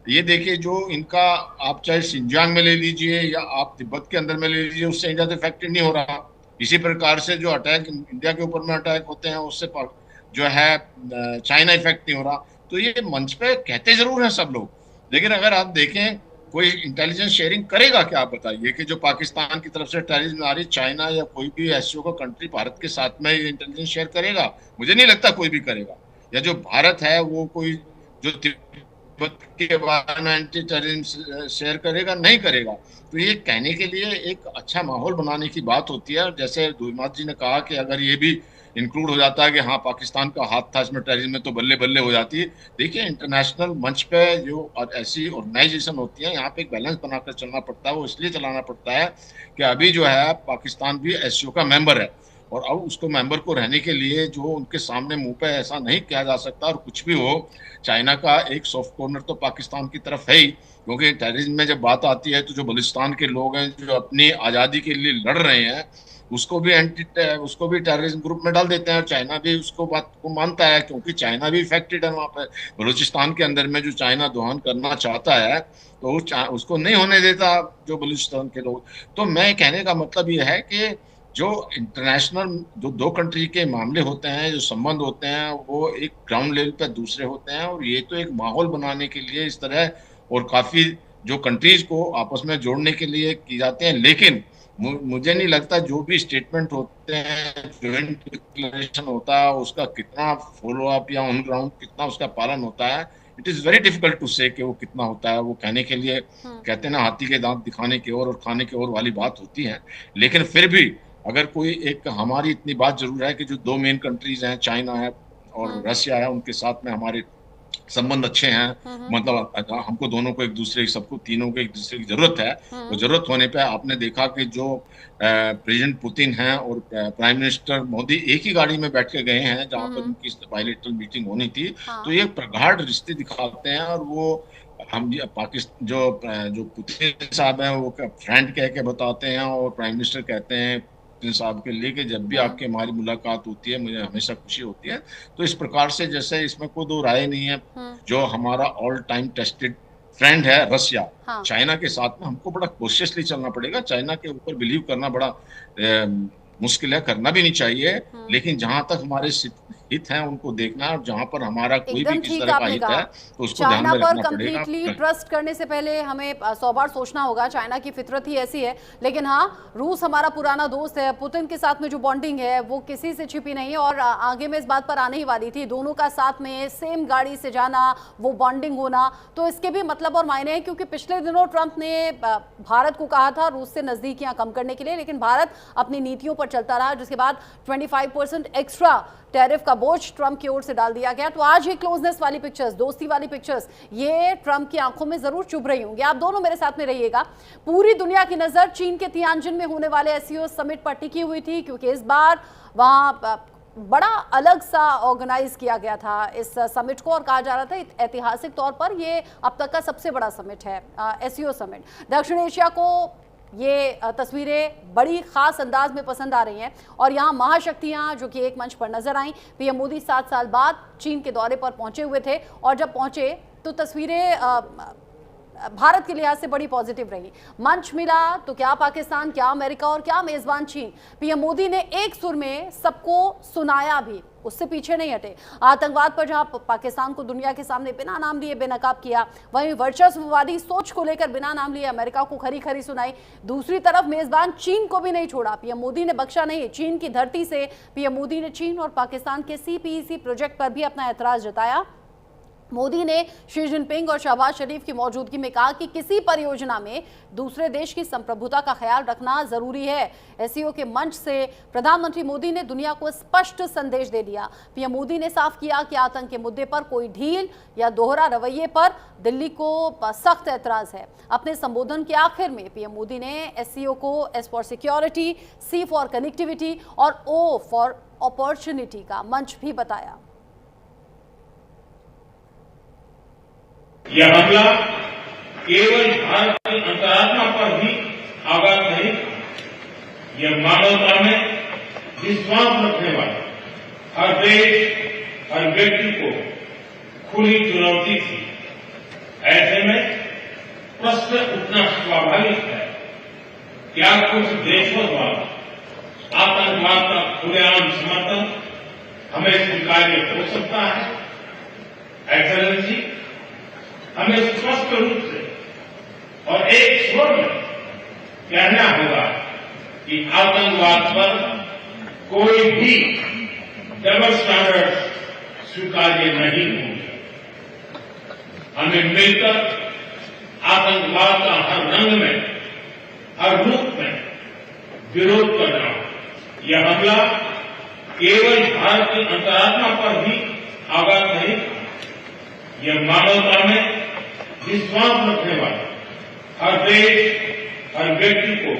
ये देखिए जो इनका आप चाहे शिनजियांग में ले लीजिए या आप तिब्बत के अंदर में ले लीजिए, उससे इंडिया तो इफेक्टेड नहीं हो रहा। इसी प्रकार से जो अटैक इंडिया के ऊपर में अटैक होते हैं उससे जो है चाइना इफेक्ट नहीं हो रहा। तो ये मंच पे कहते जरूर हैं सब लोग, लेकिन अगर आप देखें कोई इंटेलिजेंस शेयरिंग करेगा क्या? आप बताइए कि जो पाकिस्तान की तरफ से टेररिज्म आ रही, चाइना या कोई भी एससीओ का कंट्री भारत के साथ में इंटेलिजेंस शेयर करेगा? मुझे नहीं लगता कोई भी करेगा। या जो भारत है वो कोई जो तिब्बत के बारे में एंटी टेररिज्म शेयर करेगा? नहीं करेगा। तो ये कहने के लिए एक अच्छा माहौल बनाने की बात होती है। जैसे देवनाथ जी ने कहा कि अगर ये भी इंक्लूड हो जाता है कि हाँ पाकिस्तान का हाथ था इसमें टेररिज्म में, तो बल्ले बल्ले हो जाती है। देखिए इंटरनेशनल मंच पे जो ऐसी ऑर्गेनाइजेशन होती है यहाँ पे एक बैलेंस बनाकर चलना पड़ता है। वो इसलिए चलाना पड़ता है कि अभी जो है पाकिस्तान भी एससीओ का मेंबर है और अब उसको मेंबर को रहने के लिए जो उनके सामने मुंह पे ऐसा नहीं किया जा सकता। और कुछ भी हो, चाइना का एक सॉफ्ट कॉर्नर तो पाकिस्तान की तरफ है ही, क्योंकि टेररिज्म में जब बात आती है तो जो बलूचिस्तान के लोग हैं जो अपनी आज़ादी के लिए लड़ रहे हैं उसको भी टेररिज्म ग्रुप में डाल देते हैं। और चाइना भी उसको बात को मानता है क्योंकि चाइना भी इफेक्टेड है वहाँ पे। बलूचिस्तान के अंदर में जो चाइना दोहन करना चाहता है तो उसको नहीं होने देता जो बलूचिस्तान के लोग। तो मैं कहने का मतलब ये है कि जो इंटरनेशनल जो दो कंट्री के मामले होते हैं, जो संबंध होते हैं, वो एक ग्राउंड लेवल पे दूसरे होते हैं। और ये तो एक माहौल बनाने के लिए इस तरह और काफी जो कंट्रीज को आपस में जोड़ने के लिए की जाते हैं। लेकिन मुझे नहीं लगता जो भी स्टेटमेंट होते हैं, जॉइंट डिक्लेरेशन होता है, उसका कितना फॉलो अप या ऑन ग्राउंड कितना उसका पालन होता है, it is very difficult to say कि वो कितना होता है। वो कहने के लिए कहते हैं ना, हाथी के दांत दिखाने की और खाने की और वाली बात होती है। लेकिन फिर भी अगर कोई एक, हमारी इतनी बात जरूर है कि जो दो मेन कंट्रीज हैं, चाइना है और रशिया है, उनके साथ में हमारे संबंध अच्छे हैं। मतलब हमको दोनों को एक दूसरे, सबको तीनों को एक दूसरे की जरूरत है। तो जरूरत होने पे आपने देखा कि जो प्रेसिडेंट पुतिन हैं और प्राइम मिनिस्टर मोदी एक ही गाड़ी में बैठ के गए हैं जहां पर उनकी बायलैटरल मीटिंग होनी थी। तो ये प्रगाढ़ रिश्ते दिखाते हैं। और वो हम पाकिस्तान जो पुतिन साहब हैं वो फ्रेंड कह के बताते हैं और प्राइम मिनिस्टर कहते हैं पुतिन साहब के लिए कि जब भी आपकी हमारी मुलाकात होती है मुझे हमेशा खुशी होती है। तो इस प्रकार से, जैसे इसमें कोई दो राय नहीं है, जो हमारा ऑल टाइम टेस्टेड फ्रेंड है रशिया, चाइना के साथ में हमको बड़ा कॉशियसली चलना पड़ेगा। चाइना के ऊपर बिलीव करना बड़ा मुश्किल है, करना भी नहीं चाहिए। लेकिन जहां तक हमारे हित हैं उनको देखना है, और जहां पर हमारा कोई भी किसी तरह का हित है तो उसको ध्यान में रखना पड़ेगा। कंप्लीटली ट्रस्ट करने से पहले हमें 100 बार सोचना होगा। चाइना की फितरत ही ऐसी है। लेकिन हाँ, रूस हमारा पुराना दोस्त है। पुतिन के साथ में जो बॉन्डिंग है वो किसी से छिपी नहीं है और आगे में इस बात पर आने ही वाली थी। दोनों का साथ में सेम गाड़ी से जाना, वो बॉन्डिंग होना, तो इसके भी मतलब और मायने हैं। क्योंकि पिछले दिनों ट्रंप ने भारत को कहा था रूस से नजदीकियां कम करने के लिए, लेकिन भारत अपनी नीतियों पर चलता रहा, जिसके बाद 25% एक्स्ट्रा टैरिफ का बोझ ट्रंप की ओर से डाल दिया गया। तो आज ये क्लोजनेस वाली पिक्चर्स, दोस्ती वाली पिक्चर्स, ये ट्रंप की आंखों में जरूर चुभ रही होंगी। आप दोनों मेरे साथ में रहिएगा। पूरी दुनिया की नजर चीन के तियानजिन में होने वाले एससीओ समिट पर टिकी हुई थी, क्योंकि इस बार वहां बड़ा अलग सा ऑर्गेनाइज किया गया था इस समिट को, और कहा जा रहा था ऐतिहासिक तौर पर ये अब तक का सबसे बड़ा समिट है, एससीओ समिट। दक्षिण एशिया को ये तस्वीरें बड़ी खास अंदाज में पसंद आ रही हैं और यहाँ महाशक्तियाँ जो कि एक मंच पर नजर आईं। पीएम मोदी 7 साल बाद चीन के दौरे पर पहुंचे हुए थे और जब पहुंचे तो तस्वीरें भारत के लिहाज से बड़ी पॉजिटिव रही। मंच मिला तो क्या पाकिस्तान, क्या अमेरिका और क्या मेजबान चीन। पीएम मोदी ने एक सुर में सबको सुनाया भी, उससे पीछे नहीं हटे। आतंकवाद पर जहां पाकिस्तान को दुनिया के सामने बिना नाम लिए बेनकाब किया, वहीं वर्चस्ववादी सोच को लेकर बिना नाम लिए अमेरिका को खरी खरी सुनाई। दूसरी तरफ मेजबान चीन को भी नहीं छोड़ा। पीएम मोदी ने बख्शा नहीं। चीन की धरती से पीएम मोदी ने चीन और पाकिस्तान के सीपीईसी प्रोजेक्ट पर भी अपना ऐतराज जताया। मोदी ने शी जिनपिंग और शहबाज शरीफ की मौजूदगी में कहा कि किसी परियोजना में दूसरे देश की संप्रभुता का ख्याल रखना जरूरी है। एससीओ के मंच से प्रधानमंत्री मोदी ने दुनिया को स्पष्ट संदेश दे दिया। पीएम मोदी ने साफ किया कि आतंक के मुद्दे पर कोई ढील या दोहरा रवैये पर दिल्ली को सख्त ऐतराज है। अपने संबोधन के आखिर में पीएम मोदी ने एससीओ को S for security, C for connectivity और ओ फॉर अपॉर्चुनिटी का मंच भी बताया। यह हमला केवल भारत की अंतरात्मा पर ही आघात नहीं, यह मानवता में विश्वास रखने वाले हर देश, हर व्यक्ति को खुली चुनौती थी। ऐसे में प्रश्न उठना स्वाभाविक है, क्या कुछ देशों द्वारा आतंकवाद का खुलेआम समर्थन हमें स्वीकार्य हो सकता है? एक्सेलेंसी, हमें स्पष्ट रूप से और एक स्वर में कहना होगा कि आतंकवाद पर कोई भी डबल स्टैंडर्ड स्वीकार्य नहीं होंगे। हमें मिलकर आतंकवाद का हर रंग में, हर रूप में विरोध करना। यह हमला केवल भारत की अंतरात्मा पर ही आघात नहीं, यह मानवता में विश्वास रखने वाले हर देश, हर व्यक्ति को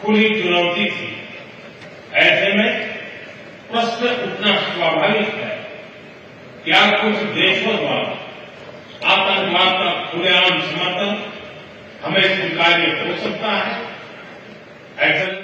खुली चुनौती थी। ऐसे में प्रश्न उठना स्वाभाविक है, क्या कुछ देशों द्वारा आतंकवाद का खुलेआम समर्थन हमें स्वीकार्य हो सकता है? ऐसा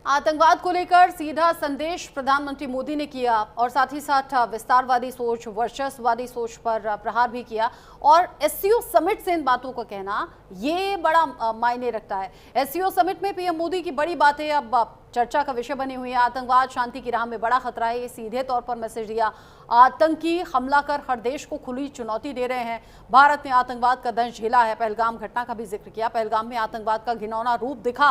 आतंकवाद को लेकर सीधा संदेश प्रधानमंत्री मोदी ने किया और साथ ही साथ विस्तारवादी सोच, वर्चस्ववादी सोच पर प्रहार भी किया। और एससीओ समिट से इन बातों को कहना ये बड़ा मायने रखता है। एससीओ समिट में पीएम मोदी की बड़ी बातें अब चर्चा का विषय बनी हुई है। आतंकवाद शांति की राह में बड़ा खतरा है, ये सीधे तौर पर मैसेज दिया। आतंकी हमला कर हर देश को खुली चुनौती दे रहे हैं। भारत ने आतंकवाद का दंश झेला है। पहलगाम घटना का भी जिक्र किया। पहलगाम में आतंकवाद का घिनौना रूप दिखा।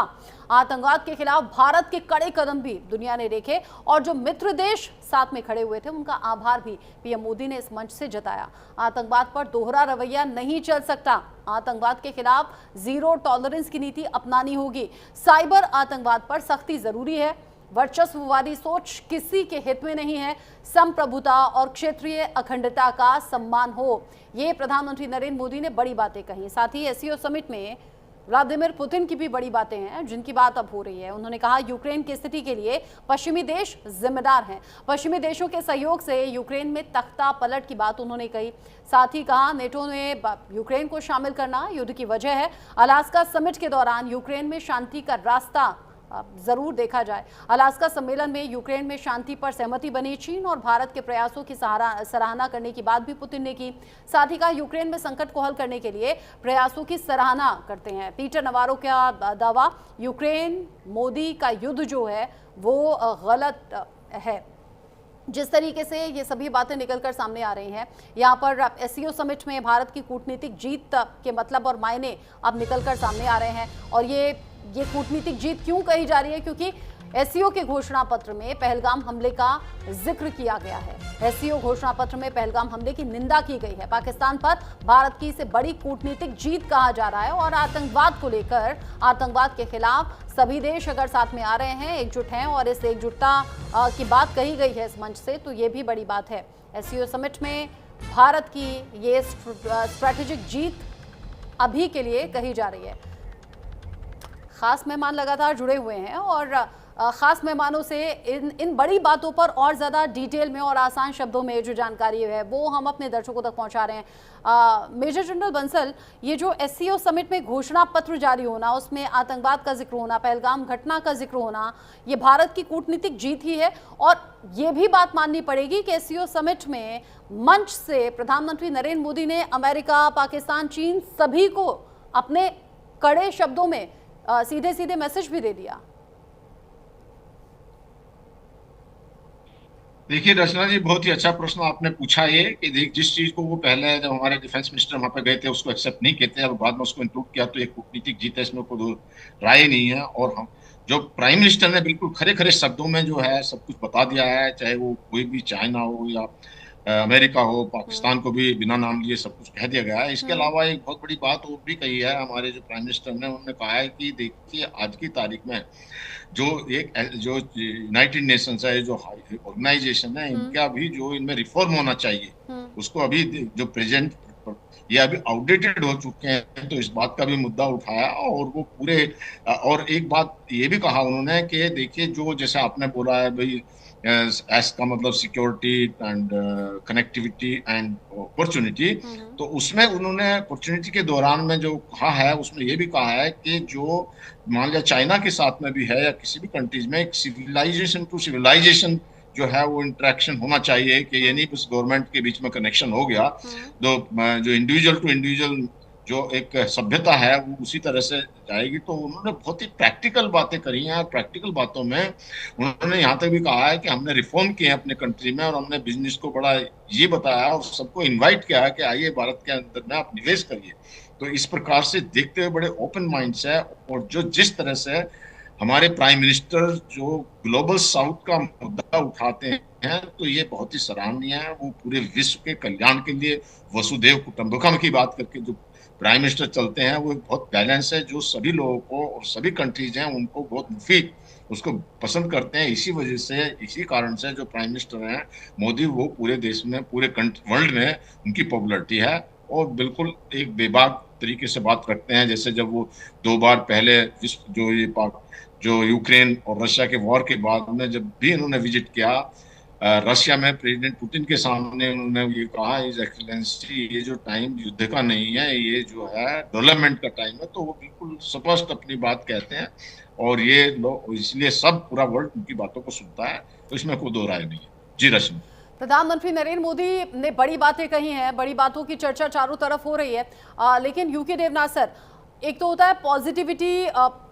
आतंकवाद के खिलाफ भारत के कड़े कदम भी दुनिया ने देखे और जो मित्र देश साथ में खड़े हुए थे उनका आभार भी पीएम मोदी ने इस मंच से जताया। आतंकवाद पर दोहरा रवैया नहीं चल सकता। आतंकवाद के खिलाफ जीरो टॉलरेंस की नीति अपनानी होगी। साइबर आतंकवाद पर सख्ती जरूरी है। वर्चस्ववादी सोच किसी के हित में नहीं है। संप्रभुता और क्षेत्रीय अखंडता का सम्मान हो, ये प्रधानमंत्री नरेंद्र मोदी ने बड़ी बातें कही। साथ ही एससीओ समिट में व्लादिमीर पुतिन की भी बड़ी बातें हैं जिनकी बात अब हो रही है। उन्होंने कहा यूक्रेन की स्थिति के लिए पश्चिमी देश जिम्मेदार हैं। पश्चिमी देशों के सहयोग से यूक्रेन में तख्ता पलट की बात उन्होंने कही। साथ ही कहा नेटो ने यूक्रेन को शामिल करना युद्ध की वजह है। अलास्का समिट के दौरान यूक्रेन में शांति का रास्ता जरूर देखा जाए। अलास्का सम्मेलन में यूक्रेन में शांति पर सहमति बनी। चीन और भारत के प्रयासों की सराहना करने की बात भी पुतिन ने की। साथ ही कहा यूक्रेन में संकट को हल करने के लिए प्रयासों की सराहना करते हैं। पीटर नवारो का दावा, यूक्रेन मोदी का युद्ध जो है वो गलत है। जिस तरीके से ये सभी बातें निकलकर सामने आ रही हैं, यहाँ पर एससीओ समिट में भारत की कूटनीतिक जीत के मतलब और मायने अब निकलकर सामने आ रहे हैं। और ये कूटनीतिक जीत क्यों कही जा रही है? क्योंकि एससीओ के घोषणा पत्र में पहलगाम हमले का जिक्र किया गया है। एससीओ घोषणा पत्र में पहलगाम हमले की निंदा की गई है। पाकिस्तान पर भारत की इसे बड़ी कूटनीतिक जीत कहा जा रहा है। और आतंकवाद को लेकर, आतंकवाद के खिलाफ सभी देश अगर साथ में आ रहे हैं, एकजुट हैं और इस एकजुटता की बात कही गई है इस मंच से, तो ये भी बड़ी बात है। एससीओ समिट में भारत की ये स्ट्रैटेजिक जीत अभी के लिए कही जा रही है। खास मेहमान लगातार जुड़े हुए हैं और खास मेहमानों से इन बड़ी बातों पर और ज़्यादा डिटेल में और आसान शब्दों में जो जानकारी है वो हम अपने दर्शकों तक पहुंचा रहे हैं। मेजर जनरल बंसल, ये जो एससीओ समिट में घोषणा पत्र जारी होना, उसमें आतंकवाद का जिक्र होना, पहलगाम घटना का जिक्र होना, ये भारत की कूटनीतिक जीत ही है। और ये भी बात माननी पड़ेगी कि एससीओ समिट में मंच से प्रधानमंत्री नरेंद्र मोदी ने अमेरिका, पाकिस्तान, चीन सभी को अपने कड़े शब्दों में सीधे सीधे मैसेज भी दे दिया। देखिए रचना जी, बहुत ही अच्छा प्रश्न आपने पूछा ये कि जिस चीज को वो पहले जब हमारे डिफेंस मिनिस्टर वहां पे गए थे उसको एक्सेप्ट नहीं कहते और बाद में उसको इंक्लूड किया, तो एक कूटनीतिक जीत है, इसमें कोई राय नहीं है। और हम जो प्राइम मिनिस्टर ने बिल्कुल खरे खरे शब्दों में जो है सब कुछ बता दिया है, चाहे वो कोई भी चाइना हो या अमेरिका हो, पाकिस्तान को भी बिना नाम लिए सब कुछ कह दिया गया है। इसके अलावा एक बहुत बड़ी बात वो भी कही है हमारे जो प्राइम मिनिस्टर ने, उन्होंने कहा है कि देखिए आज की तारीख में जो यूनाइटेड नेशंस है, जो ऑर्गेनाइजेशन है, इनका भी जो इनमें रिफॉर्म होना चाहिए, उसको अभी जो प्रेजेंट ये अभी आउटडेटेड हो चुके हैं, तो इस बात का भी मुद्दा उठाया। और वो पूरे और एक बात ये भी कहा उन्होंने कि देखिए जो जैसे आपने बोला है भाई एस का मतलब security and connectivity and opportunity, तो उसमें उन्होंने अपॉर्चुनिटी के दौरान में जो कहा है उसमें ये भी कहा है कि जो मान लिया चाइना के साथ में भी है या किसी भी कंट्रीज में, एक सिविलाइजेशन टू सिविलाइजेशन जो है वो इंटरेक्शन होना चाहिए कि ये नहीं बस गवर्नमेंट के बीच में कनेक्शन हो गया, जो इंडिविजुअल टू इंडिविजुअल जो एक सभ्यता है वो उसी तरह से जाएगी। तो उन्होंने बहुत ही प्रैक्टिकल बातें करी हैं और प्रैक्टिकल बातों में उन्होंने यहाँ तक भी कहा है कि हमने रिफॉर्म किए हैं अपने कंट्री में और हमने बिजनेस को बड़ा ये बताया और सबको इन्वाइट किया है कि आइए भारत के अंदर में आप निवेश करिए। तो इस प्रकार से देखते हुए बड़े ओपन माइंड है। और जो जिस तरह से हमारे प्राइम मिनिस्टर जो ग्लोबल साउथ का मुद्दा उठाते हैं, तो ये बहुत ही सराहनीय है। वो पूरे विश्व के कल्याण के लिए वसुधैव कुटुंबकम की बात करके जो प्राइम मिनिस्टर चलते हैं वो बहुत बैलेंस है, जो सभी लोगों को और सभी कंट्रीज हैं उनको बहुत मुफीद उसको पसंद करते हैं। इसी वजह से, इसी कारण से जो प्राइम मिनिस्टर हैं मोदी, वो पूरे देश में, पूरे वर्ल्ड में उनकी पॉपुलरिटी है और बिल्कुल एक बेबाक तरीके से बात रखते हैं। जैसे जब वो 2 बार पहले जो यूक्रेन और रशिया के वॉर के बाद में जब भी इन्होंने विजिट किया रशिया में, प्रेसिडेंट पुतिन के सामने उन्होंने ये कहा, इज एक्सीलेंसी ये जो टाइम युद्ध का नहीं है, ये जो है डेवलपमेंट का टाइम है। तो वो बिल्कुल स्पष्ट अपनी बात कहते हैं और ये लोग, इसलिए सब पूरा वर्ल्ड उनकी बातों को सुनता है, तो इसमें कोई दो राय नहीं है। जी रश्मि। प्रधानमंत्री नरेंद्र मोदी ने बड़ी बातें कही हैं, बड़ी बातों की चर्चा चारों तरफ हो रही है, लेकिन यूके देवनाथ सर, एक तो होता है पॉजिटिविटी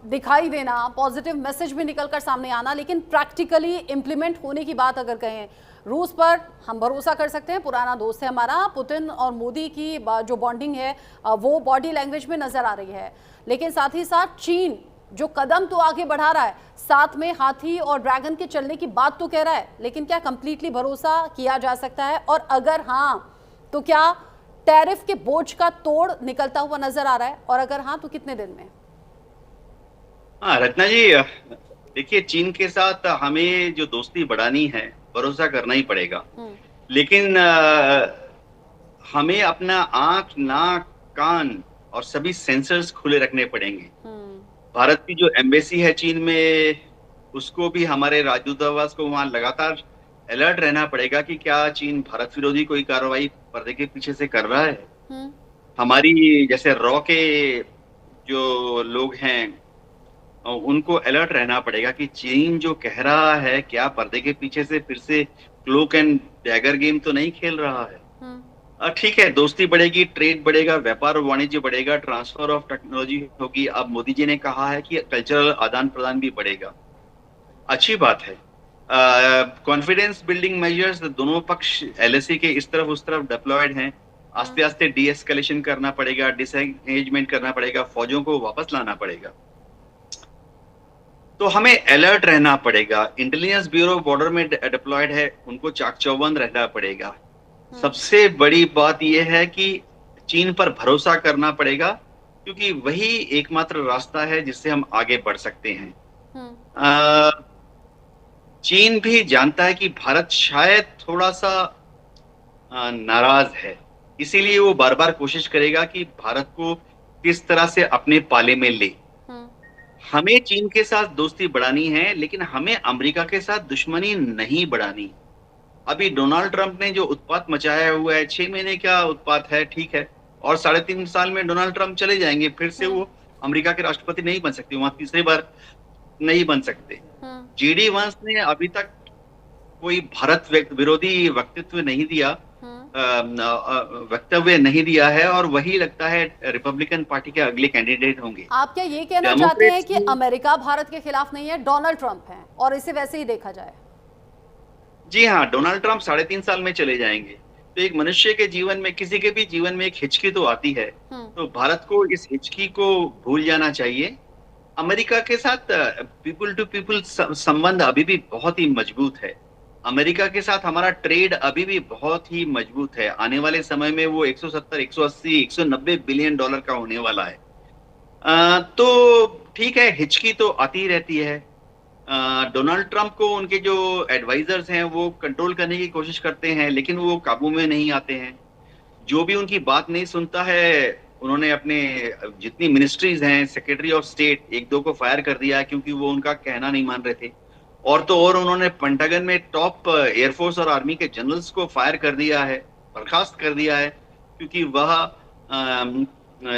दिखाई देना, पॉजिटिव मैसेज भी निकलकर सामने आना, लेकिन प्रैक्टिकली इम्प्लीमेंट होने की बात अगर कहें, रूस पर हम भरोसा कर सकते हैं, पुराना दोस्त है हमारा। पुतिन और मोदी की जो बॉन्डिंग है वो बॉडी लैंग्वेज में नजर आ रही है, लेकिन साथ ही साथ चीन जो कदम तो आगे बढ़ा रहा है, साथ में हाथी और ड्रैगन के चलने की बात तो कह रहा है, लेकिन क्या कंप्लीटली भरोसा किया जा सकता है? और अगर हाँ, तो क्या टैरिफ के बोझ का तोड़ निकलता हुआ नजर आ रहा है? और अगर हाँ, तो कितने दिन में? हाँ रत्ना जी, देखिए चीन के साथ हमें जो दोस्ती बढ़ानी है, भरोसा करना ही पड़ेगा। लेकिन हमें अपना आंख, नाक, कान और सभी सेंसर्स खुले रखने पड़ेंगे। भारत की जो एम्बेसी है चीन में, उसको भी, हमारे राजदूतावास को वहां लगातार अलर्ट रहना पड़ेगा कि क्या चीन भारत विरोधी कोई कार्रवाई पर्दे के पीछे से कर रहा है। हमारी जैसे रॉ के जो लोग हैं उनको अलर्ट रहना पड़ेगा कि चीन जो कह रहा है, क्या पर्दे के पीछे से फिर से क्लोक एंड डैगर गेम तो नहीं खेल रहा है। ठीक है, दोस्ती बढ़ेगी, ट्रेड बढ़ेगा, व्यापार और वाणिज्य बढ़ेगा, ट्रांसफर ऑफ टेक्नोलॉजी होगी। अब मोदी जी ने कहा है कि कल्चरल आदान प्रदान भी बढ़ेगा, अच्छी बात है। कॉन्फिडेंस बिल्डिंग मेजर्स दोनों पक्ष एलएसी के इस तरफ उस तरफ डिप्लॉयड हैं। आस्ते आस्ते डी एस्केलेशन करना पड़ेगा, डिसएंगेजमेंट करना पड़ेगा, फौजों को वापस लाना पड़ेगा। तो हमें अलर्ट रहना पड़ेगा। इंटेलिजेंस ब्यूरो बॉर्डर में डिप्लॉयड है, उनको चाक चौबंद रहना पड़ेगा। सबसे बड़ी बात यह है कि चीन पर भरोसा करना पड़ेगा, क्योंकि वही एकमात्र रास्ता है जिससे हम आगे बढ़ सकते हैं। चीन भी जानता है कि भारत शायद थोड़ा सा नाराज है, इसीलिए वो बार बार कोशिश करेगा कि भारत को किस तरह से अपने पाले में ले। हमें चीन के साथ दोस्ती बढ़ानी है, लेकिन हमें अमेरिका के साथ दुश्मनी नहीं बढ़ानी। अभी डोनाल्ड ट्रंप ने जो उत्पात मचाया हुआ है, 6 महीने का उत्पात है, ठीक है, और 3.5 साल में डोनाल्ड ट्रंप चले जाएंगे, फिर से वो अमेरिका के राष्ट्रपति नहीं बन सकते, वहां तीसरी बार नहीं बन सकते। जीडी वंश ने अभी तक कोई भारत विरोधी वक्तव्य नहीं दिया है, और वही लगता है रिपब्लिकन पार्टी के अगले कैंडिडेट होंगे। आप क्या ये कहना चाहते हैं कि अमेरिका भारत के खिलाफ नहीं है, डोनाल्ड ट्रंप है, और इसे वैसे ही देखा जाए? जी हाँ, डोनाल्ड ट्रंप 3.5 साल में चले जाएंगे, तो एक मनुष्य के जीवन में, किसी के भी जीवन में एक हिचकी तो आती है। तो भारत को इस हिचकी को भूल जाना चाहिए। अमेरिका के साथ पीपल टू पीपल संबंध अभी भी बहुत ही मजबूत है। अमेरिका के साथ हमारा ट्रेड अभी भी बहुत ही मजबूत है। आने वाले समय में वो 170, 180, 190 बिलियन डॉलर का होने वाला है। तो ठीक है, हिचकी तो आती रहती है। डोनाल्ड ट्रंप को उनके जो एडवाइजर्स हैं वो कंट्रोल करने की कोशिश करते हैं, लेकिन वो काबू में नहीं आते हैं। जो भी उनकी बात नहीं सुनता है, उन्होंने अपने जितनी मिनिस्ट्रीज हैं, सेक्रेटरी ऑफ स्टेट 1-2 को फायर कर दिया है, क्योंकि वो उनका कहना नहीं मान रहे थे। और तो और उन्होंने पेंटागन में टॉप एयरफोर्स और आर्मी के जनरल्स को फायर कर दिया है, बर्खास्त कर दिया है, क्योंकि वह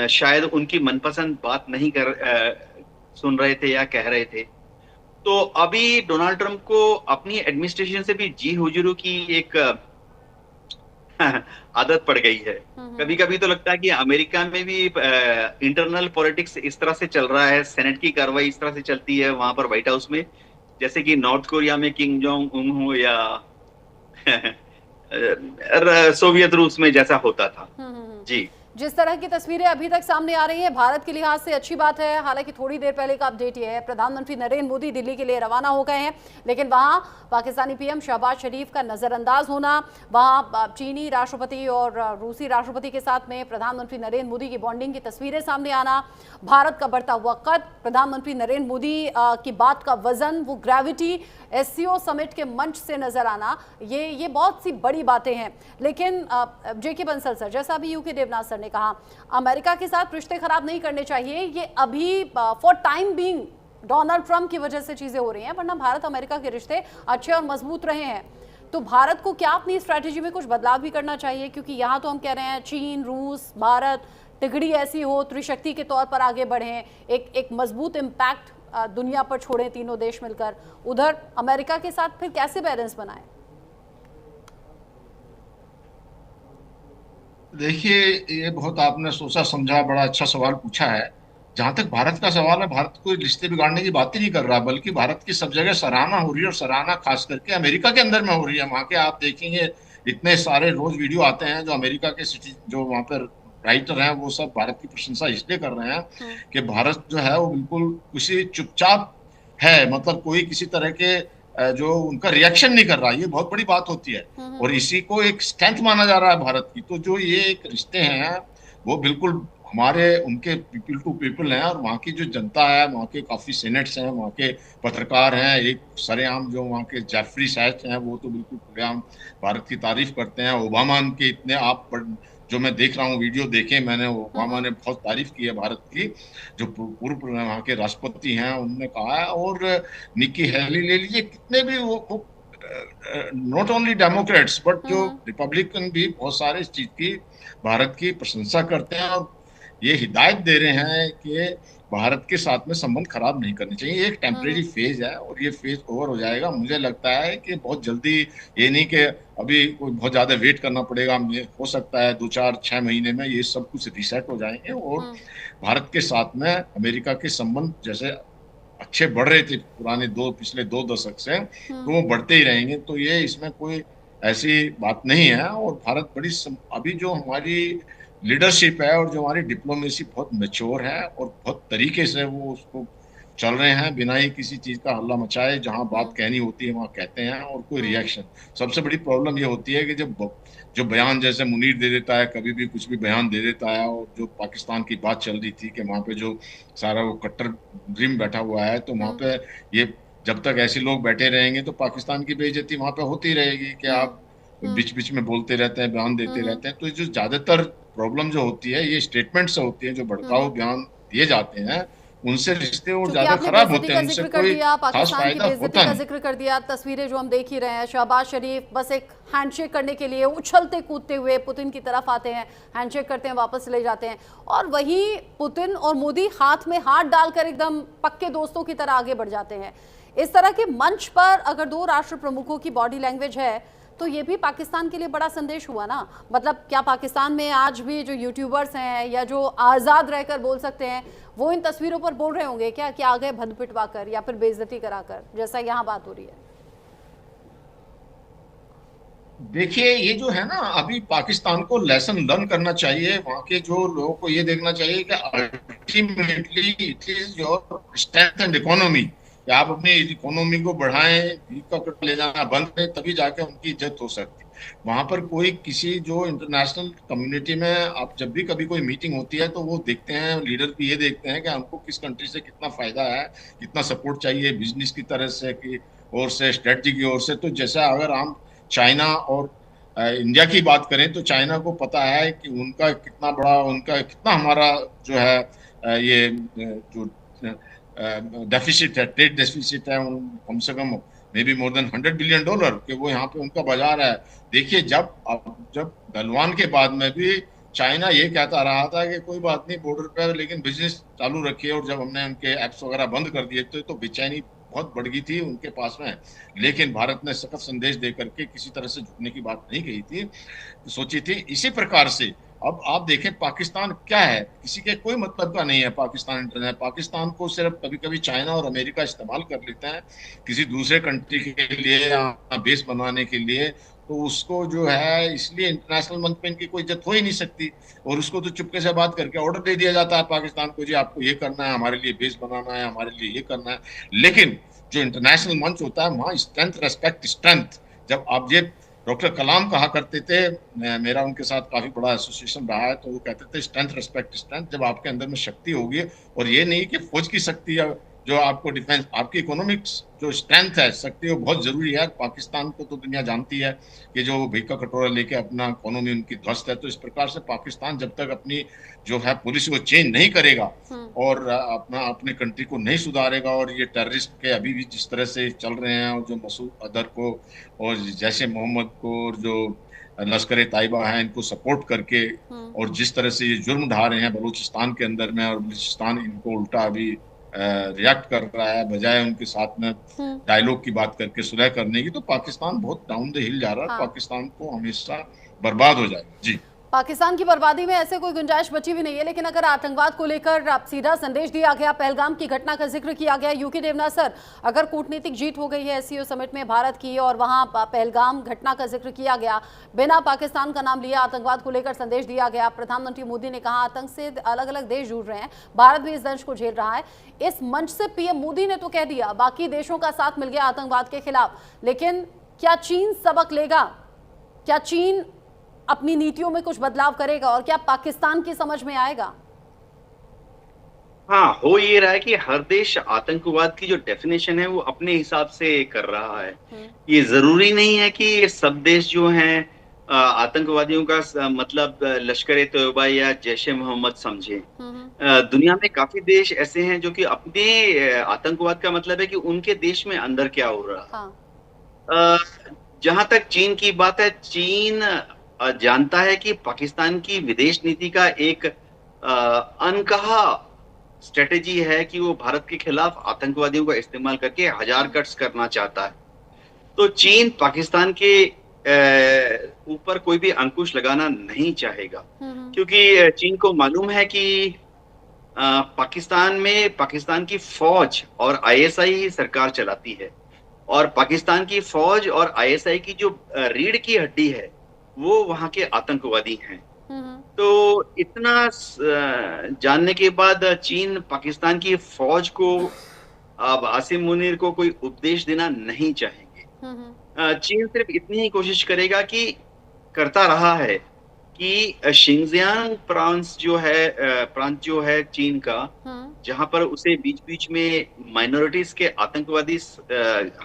शायद उनकी मनपसंद बात नहीं सुन रहे थे या कह रहे थे। तो अभी डोनाल्ड ट्रंप को अपनी एडमिनिस्ट्रेशन से भी जी हुजूर की एक आदत पड़ गई है। कभी कभी तो लगता है कि अमेरिका में भी इंटरनल पॉलिटिक्स इस तरह से चल रहा है, सेनेट की कार्रवाई इस तरह से चलती है वहां पर व्हाइट हाउस में, जैसे कि नॉर्थ कोरिया में किम जोंग उन हो या सोवियत रूस में जैसा होता था। जी, जिस तरह की तस्वीरें अभी तक सामने आ रही हैं, भारत के लिहाज से अच्छी बात है। हालांकि थोड़ी देर पहले का अपडेट ये है, प्रधानमंत्री नरेंद्र मोदी दिल्ली के लिए रवाना हो गए हैं, लेकिन वहां पाकिस्तानी पीएम शहबाज शरीफ का नजरअंदाज होना, वहां चीनी राष्ट्रपति और रूसी राष्ट्रपति के साथ में प्रधानमंत्री नरेंद्र मोदी की बॉन्डिंग की तस्वीरें सामने आना, भारत का बढ़ता हुआ कद, प्रधानमंत्री नरेंद्र मोदी की बात का वजन, वो ग्रेविटी एससीओ समिट के मंच से नजर आना, ये बहुत सी बड़ी बातें हैं। लेकिन जेके बंसल सर, जैसा अभी यूके देवनाथ सर ने कहा, अमेरिका के साथ रिश्ते खराब नहीं करने चाहिए। ये अभी for time being Donald Trump की वजह से चीजें हो रही हैं, वरना भारत अमेरिका के रिश्ते अच्छे और मजबूत रहे हैं। तो भारत को क्या अपनी स्ट्रैटेजी में कुछ बदलाव भी करना चाहिए? क्योंकि यहाँ तो हम कह रहे हैं चीन, रूस, भारत तिगड़ी ऐसी हो, त्रिशक्ति के तौर पर आगे बढ़े, एक मजबूत इम्पैक्ट दुनिया पर छोड़ें तीनों देश मिलकर। उधर अमेरिका के साथ फिर कैसे बैलेंस बनाएं? देखिए, ये बहुत आपने सोचा समझा बड़ा अच्छा सवाल पूछा है। जहां तक भारत का सवाल है, भारत कोई रिश्ते बिगाड़ने की बात ही नहीं कर रहा, बल्कि भारत की सब जगह सराहना हो रही है, और सराहना खास करके अमेरिका के अंदर में हो रही है। वहां के आप देखेंगे इतने सारे रोज वीडियो आते हैं, जो अमेरिका के सिटी जो वहां पर राइटर हैं वो सब भारत की प्रशंसा इसलिए कर रहे हैं कि भारत जो है वो बिल्कुल किसी चुपचाप है, मतलब कोई किसी तरह के जो उनका रिएक्शन नहीं कर रहा। ये बहुत बड़ी बात होती है, और इसी को एक स्ट्रेंथ माना जा रहा है भारत की। तो जो ये एक रिश्ते हैं वो बिल्कुल हमारे उनके पीपल टू पीपल हैं, और वहाँ की जो जनता है, वहाँ के काफी सेनेट्स हैं, वहाँ के पत्रकार हैं, एक सरेआम जो वहाँ के जेफरी सैच हैं वो तो बिल्कुल खुलेआम भारत की तारीफ करते हैं। ओबामा के इतने जो मैं देख रहा हूँ वीडियो देखे मैंने, ओबामा ने बहुत तारीफ की है भारत की, जो पूर्व वहाँ के राष्ट्रपति हैं उन्होंने कहा है। और निक्की हेली ले लीजिए, कितने भी वो नॉट ओनली डेमोक्रेट्स बट जो रिपब्लिकन भी बहुत सारे इस चीज की भारत की प्रशंसा करते हैं, और ये हिदायत दे रहे हैं कि भारत के साथ में संबंध खराब नहीं करने चाहिए। एक टेम्परेरी फेज है और ये फेज ओवर हो जाएगा। मुझे लगता है कि बहुत जल्दी, ये नहीं कि अभी कोई बहुत ज्यादा वेट करना पड़ेगा, हो सकता है 2-4-6 महीने में ये सब कुछ रिसेट हो जाएंगे, और भारत के साथ में अमेरिका के संबंध जैसे अच्छे बढ़ रहे थे पिछले 2 दशक से, तो वो बढ़ते ही रहेंगे। तो ये इसमें कोई ऐसी बात नहीं है। और भारत अभी जो हमारी लीडरशिप है और जो हमारी डिप्लोमेसी बहुत मैच्योर है, और बहुत तरीके से वो उसको चल रहे हैं, बिना ही किसी चीज का हल्ला मचाए। जहां बात कहनी होती है वहां कहते हैं, और कोई रिएक्शन। सबसे बड़ी प्रॉब्लम ये होती है कि जब जो बयान जैसे मुनीर दे देता है, कभी भी कुछ भी बयान दे देता है, और जो पाकिस्तान की बात चल रही थी कि वहां पे जो सारा वो कट्टर ड्रीम बैठा हुआ है, तो वहां पे ये जब तक ऐसे लोग बैठे रहेंगे तो पाकिस्तान की बेइज्जती वहां पे होती रहेगी कि आप बीच बीच में बोलते रहते हैं, बयान देते रहते हैं। तो जो ज्यादातर प्रॉब्लम जो होती है ये स्टेटमेंट से होती है, जो भड़काऊ बयान दिए जाते हैं उनसे रिश्ते और ज्यादा खराब होते हैं, उनसे कोई खास फायदा होता का नहीं। जिक्र कर दिया, तस्वीरें जो हम देख ही रहे हैं, शहबाज शरीफ बस एक हैंडशेक करने के लिए उछलते कूदते हुए पुतिन की तरफ आते हैं, हैंडशेक करते हैं, वापस ले जाते हैं, और वही पुतिन और मोदी हाथ में हाथ डालकर एकदम पक्के दोस्तों की तरह आगे बढ़ जाते हैं। इस तरह के मंच पर अगर 2 राष्ट्र प्रमुखों की बॉडी लैंग्वेज है तो ये भी पाकिस्तान के लिए बड़ा संदेश हुआ ना। मतलब क्या पाकिस्तान में आज भी जो यूट्यूबर्स हैं या जो आज़ाद रहकर बोल सकते हैं, वो इन तस्वीरों पर बोल रहे होंगे क्या कि आ गए भंड पिटवा कर या फिर बेइज्जती कराकर, जैसा यहाँ बात हो रही है? देखिए, ये जो है ना, अभी पाकिस्तान को लेसन लर्न करना चाहिए। वहां के जो लोगों को ये देखना चाहिए कि ultimately it is your strength and economy, कि आप अपनी इकोनॉमी को बढ़ाएं, भीख का कट ले जाना बंद करें, तभी जाके उनकी इज्जत हो सकती है। वहां पर कोई किसी जो इंटरनेशनल कम्युनिटी में आप जब भी कभी कोई मीटिंग होती है तो वो देखते हैं, लीडर भी ये देखते हैं कि हमको किस कंट्री से कितना फायदा है, कितना सपोर्ट चाहिए बिजनेस की तरह से की ओर से, स्ट्रेटजी की ओर से। तो जैसा अगर हम चाइना और इंडिया की बात करें तो चाइना को पता है कि उनका कितना हमारा जो है ये जो डेफिसिट है, ट्रेड डेफिसिट है, कम से कम may be more than $100 billion कि वो यहाँ पे उनका बाजार है। देखिए, जब गलवान के बाद में भी चाइना ये कहता रहा था कि कोई बात नहीं बॉर्डर पर, लेकिन बिजनेस चालू रखिए, और जब हमने उनके एप्स वगैरह बंद कर दिए तो बेचैनी बहुत बढ़ गई थी उनके पास में। लेकिन भारत ने सख्त संदेश दे करके किसी तरह से झुकने की बात नहीं कही थी, सोची थी। इसी प्रकार से अब आप देखें पाकिस्तान क्या है, किसी के कोई मतलब का नहीं है पाकिस्तान इंटरनेट। पाकिस्तान को सिर्फ कभी कभी चाइना और अमेरिका इस्तेमाल कर लेते हैं किसी दूसरे कंट्री के लिए या बेस बनाने के लिए, तो उसको जो है इसलिए इंटरनेशनल मंच पे इनकी कोई इज्जत हो ही नहीं सकती, और उसको तो चुपके से बात करके ऑर्डर दे दिया जाता है पाकिस्तान को, जी आपको ये करना है, हमारे लिए बेस बनाना है, हमारे लिए ये करना है। लेकिन जो इंटरनेशनल मंच होता है वहाँ स्ट्रेंथ रेस्पेक्ट स्ट्रेंथ, जब आप ये डॉक्टर कलाम कहा करते थे, मेरा उनके साथ काफी बड़ा एसोसिएशन रहा है, तो वो कहते थे स्ट्रेंथ रेस्पेक्ट स्ट्रेंथ। जब आपके अंदर में शक्ति होगी, और ये नहीं कि फौज की शक्ति या जो आपको डिफेंस, आपकी इकोनॉमिक्स जो स्ट्रेंथ है, शक्ति, वो बहुत जरूरी है। पाकिस्तान को तो दुनिया जानती है कि जो भीख का कटोरा लेके अपना इकोनॉमी उनकी ध्वस्त है। तो इस प्रकार से पाकिस्तान जब तक अपनी जो है पॉलिसी को चेंज नहीं करेगा और अपने कंट्री को नहीं सुधारेगा, और ये टेररिस्ट के अभी भी जिस तरह से चल रहे हैं, और जो मसूद अजहर को और जैसे मोहम्मद को और जो लश्कर तैयबा है इनको सपोर्ट करके, और जिस तरह से ये जुर्म ढा रहे हैं बलूचिस्तान के अंदर में, और बलूचिस्तान इनको उल्टा अभी रिएक्ट कर रहा है बजाय उनके साथ में डायलॉग की बात करके सुलह करने की, तो पाकिस्तान बहुत डाउन द हिल जा रहा है। पाकिस्तान को हमेशा बर्बाद हो जाएगा। जी। पाकिस्तान की बर्बादी में ऐसे कोई गुंजाइश बची भी नहीं है, लेकिन अगर आतंकवाद को लेकर सीधा संदेश दिया गया, पहलगाम की घटना का जिक्र किया गया, यूके देवनाथ सर, अगर कूटनीतिक जीत हो गई है एससीओ समिट में भारत की और वहां पहलगाम घटना का जिक्र किया गया, बिना पाकिस्तान का नाम लिया आतंकवाद को लेकर संदेश दिया गया, प्रधानमंत्री मोदी ने कहा आतंक से अलग अलग देश जुड़ रहे हैं, भारत भी इस दंश को झेल रहा है, इस मंच से पीएम मोदी ने तो कह दिया बाकी देशों का साथ मिल गया आतंकवाद के खिलाफ, लेकिन क्या चीन सबक लेगा? क्या चीन अपनी नीतियों में कुछ बदलाव करेगा और क्या पाकिस्तान की समझ में आएगा? हाँ, हो ये रहा है कि हर देश आतंकवाद की जो डेफिनेशन है वो अपने हिसाब से कर रहा है। ये जरूरी नहीं है कि सब देश जो हैं आतंकवादियों का मतलब लश्कर-ए-तोयबा या जैश-ए-मोहम्मद समझे। दुनिया में काफी देश ऐसे हैं जो कि अपने आतंकवाद का मतलब है कि उनके देश में अंदर क्या हो रहा है। जहां तक चीन की बात है, चीन जानता है कि पाकिस्तान की विदेश नीति का एक अनकहा स्ट्रेटेजी है कि वो भारत के खिलाफ आतंकवादियों का इस्तेमाल करके हजार कट्स करना चाहता है। तो चीन पाकिस्तान के ऊपर कोई भी अंकुश लगाना नहीं चाहेगा, क्योंकि चीन को मालूम है कि पाकिस्तान में पाकिस्तान की फौज और आईएसआई ही सरकार चलाती है और पाकिस्तान की फौज और आईएसआई की जो रीढ़ की हड्डी है वो वहां के आतंकवादी हैं। तो इतना जानने के बाद चीन पाकिस्तान की फौज को अब आसिम मुनीर को कोई उपदेश देना नहीं चाहेंगे। चीन सिर्फ इतनी ही कोशिश करेगा कि करता रहा है कि शिंजियांग प्रांत जो है चीन का, जहां पर उसे बीच बीच में माइनॉरिटीज के आतंकवादी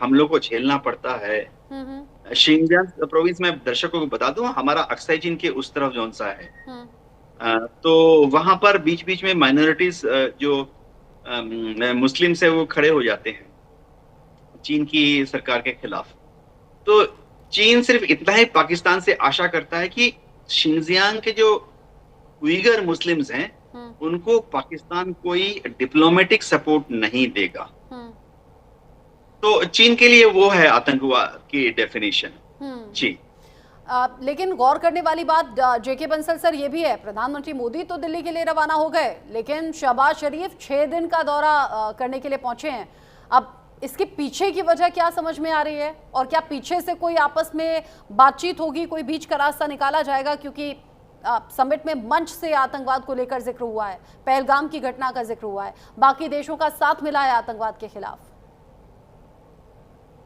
हमलों को झेलना पड़ता है। शिंजियांग प्रोविंस में दर्शकों को बता दूं, हमारा अक्साई चीन के उस तरफ जौन सा है, तो वहां पर बीच बीच में माइनॉरिटीज जो मुस्लिम से वो खड़े हो जाते हैं चीन की सरकार के खिलाफ। तो चीन सिर्फ इतना ही पाकिस्तान से आशा करता है कि शिंजियांग के जो उइगर मुस्लिम्स हैं उनको पाकिस्तान कोई डिप्लोमेटिक सपोर्ट नहीं देगा। तो चीन के लिए वो है आतंकवाद की डेफिनेशन। जी, लेकिन गौर करने वाली बात जेके बंसल सर ये भी है, प्रधानमंत्री मोदी तो दिल्ली के लिए रवाना हो गए, लेकिन शहबाज शरीफ 6 दिन का दौरा करने के लिए पहुंचे हैं। अब इसके पीछे की वजह क्या समझ में आ रही है और क्या पीछे से कोई आपस में बातचीत होगी, कोई बीच का रास्ता निकाला जाएगा? क्योंकि समिट में मंच से आतंकवाद को लेकर जिक्र हुआ है, पहलगाम की घटना का जिक्र हुआ है, बाकी देशों का साथ मिला है आतंकवाद के खिलाफ।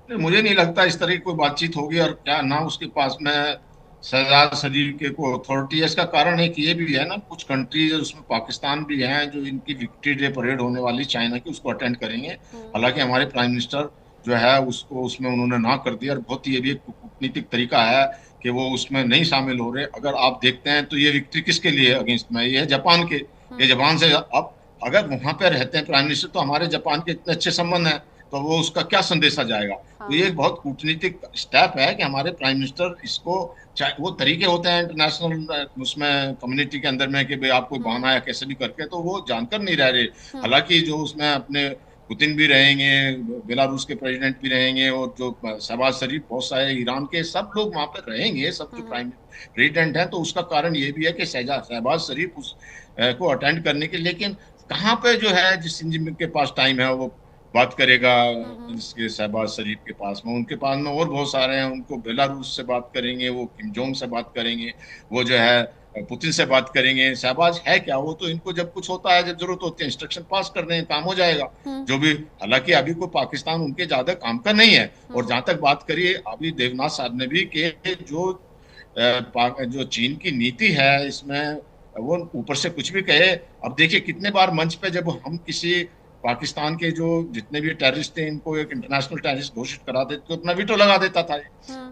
मुझे नहीं लगता इस तरह की कोई बातचीत होगी, और क्या ना उसके पास में शहजाद शरीफ के कोई अथॉरिटी है। इसका कारण एक ये भी है ना, कुछ कंट्रीज उसमें पाकिस्तान भी हैं जो इनकी विक्ट्री डे परेड होने वाली चाइना की उसको अटेंड करेंगे। हालांकि हमारे प्राइम मिनिस्टर जो है उसको उसमें उन्होंने ना कर दिया, और बहुत ये भी एक कूटनीतिक तरीका है कि वो उसमें नहीं शामिल हो रहे। अगर आप देखते हैं तो ये विक्ट्री किसके लिए अगेंस्ट में, ये है जापान के। ये जापान से अब अगर वहां पे रहते हैं प्राइम मिनिस्टर तो हमारे जापान के इतने अच्छे संबंध हैं, तो वो उसका क्या संदेशा जाएगा। तो ये एक बहुत कूटनीतिक स्टेप है कि हमारे प्राइम मिनिस्टर इसको, वो तरीके होते हैं इंटरनेशनल उसमें कम्युनिटी के अंदर में कि भाई आप कोई बहाना या कैसे भी करके, तो वो जानकर नहीं रह रहे। हालांकि जो उसमें अपने पुतिन भी रहेंगे, बेलारूस के प्रेसिडेंट भी रहेंगे, और जो शहबाज शरीफ, बहुत सारे ईरान के सब लोग वहां पर रहेंगे, सब जो प्राइम प्रेसिडेंट है। तो उसका कारण ये भी है कि शहबाज शरीफ उस को अटेंड करने के, लेकिन कहाँ पे जो है जिस जिनजिन के पास टाइम है वो बात करेगा इसके शहबाज शरीफ के पास में, उनके पास में और बहुत सारे हैं, उनको बेलारूस से बात करेंगे, वो किम जोंग से बात करेंगे, वो जो है पुतिन से बात करेंगे। शहबाज है क्या, वो तो इनको जब कुछ होता है, जब जरूरत होती है इंस्ट्रक्शन पास कर दें, काम हो जाएगा जो भी। हालांकि अभी कोई पाकिस्तान उनके ज्यादा काम का नहीं है। और जहां तक बात करिए अभी देवनाथ साहब ने भी कि जो चीन की नीति है इसमें वो ऊपर से कुछ भी कहे। अब देखिए कितने बार मंच पे जब हम किसी पाकिस्तान के जो जितने भी टेररिस्ट थे इनको एक इंटरनेशनल टेररिस्ट घोषित करा देते तो अपना वीटो लगा देता था।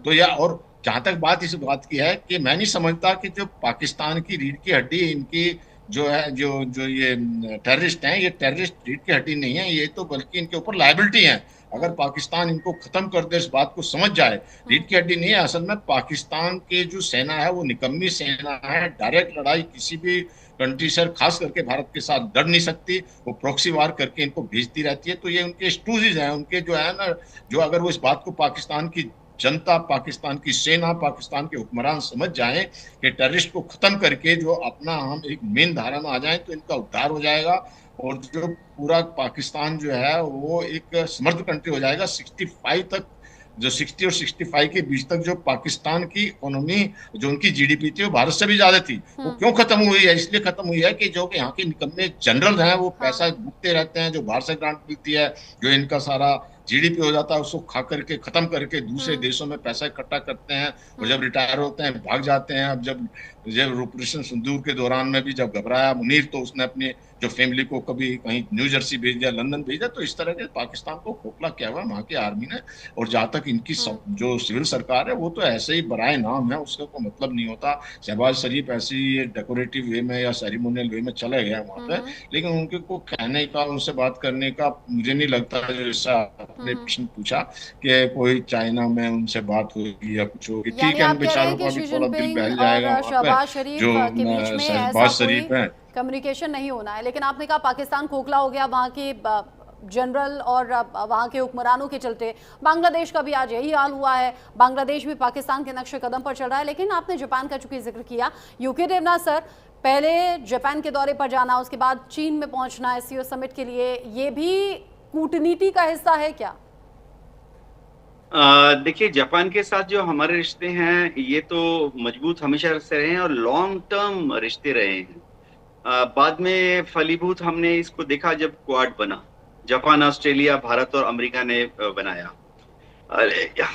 तो या और जहां तक बात इस बात की है कि मैं नहीं समझता कि जो पाकिस्तान की रीढ़ की हड्डी इनकी जो है, जो ये टेररिस्ट हैं, ये टेररिस्ट रीढ़ की हड्डी नहीं है, ये तो बल्कि इनके ऊपर लायबिलिटी है। अगर पाकिस्तान इनको खत्म कर दे, इस बात को समझ जाए, रीढ़ की हड्डी नहीं है। असल में पाकिस्तान की जो सेना है वो निकम्मी सेना है। डायरेक्ट लड़ाई किसी भी कंट्री से, खास करके भारत के साथ लड़ नहीं सकती, वो प्रॉक्सी वार करके इनको भेजती रहती है। तो ये उनके स्टूजीज हैं, उनके जो है ना, जो अगर वो इस बात को पाकिस्तान की जनता, पाकिस्तान की सेना, पाकिस्तान के हुक्मरान समझ जाएं कि टेररिस्ट को खत्म करके जो अपना हम एक मेन धारा में आ जाएं तो इनका उद्धार हो जाएगा और जो पूरा पाकिस्तान जो है वो एक समृद्ध कंट्री हो जाएगा। 65 तक, जो 60 और 65 के बीच तक जो पाकिस्तान की इकोनॉमी, जो उनकी जीडीपी थी वो भारत से भी ज्यादा थी। वो क्यों खत्म हुई है? इसलिए खत्म हुई है कि जो कि यहाँ के निकम्मे जनरल हैं वो पैसा भुगते रहते हैं, जो बाहर से ग्रांट मिलती है, जो इनका सारा जीडीपी हो जाता है उसको खा करके खत्म करके दूसरे देशों में पैसा इकट्ठा करते हैं और जब रिटायर होते हैं भाग जाते हैं। अब जब ऑपरेशन सिंदूर के दौरान में भी जब घबराया मुनीर तो उसने अपनी जो फैमिली को कभी कहीं न्यू जर्सी भेज दिया, लंदन भेज दिया। तो इस तरह के पाकिस्तान को खोखला किया हुआ वहां की आर्मी ने। और जहां तक इनकी जो सिविल सरकार है वो तो ऐसे ही बराए नाम है, उसका कोई मतलब नहीं होता। शहबाज शरीफ ऐसे ही डेकोरेटिव वे में या सेरेमोनियल वे में चले गए वहां पे, लेकिन उनके को कहने का, उनसे बात करने का मुझे नहीं लगता। जैसा आपने प्रश्न पूछा कि कोई चाइना में उनसे बात होगी या कुछ होगी, ठीक है, उन बेचारों का भी थोड़ा दिल बहल जाएगा। शहबाज शरीफ के बीच में शहबाज शरीफ है कम्युनिकेशन नहीं होना है। लेकिन आपने कहा पाकिस्तान खोखला हो गया वहां के जनरल और वहां के हुक्मरानों के चलते। बांग्लादेश का भी आज यही हाल हुआ है, बांग्लादेश भी पाकिस्तान के नक्शे कदम पर चल रहा है। लेकिन आपने जापान का चूंकि जिक्र किया, यूके देवनाथ सर, पहले जापान के दौरे पर जाना, उसके बाद चीन में पहुंचना एससीओ समिट के लिए, ये भी कूटनीति का हिस्सा है क्या? देखिए, जापान के साथ जो हमारे रिश्ते हैं ये तो मजबूत हमेशा से रहे हैं और लॉन्ग टर्म रिश्ते रहे हैं। बाद में फलीभूत हमने इसको देखा जब क्वाड बना, जापान, ऑस्ट्रेलिया, भारत और अमेरिका ने बनाया।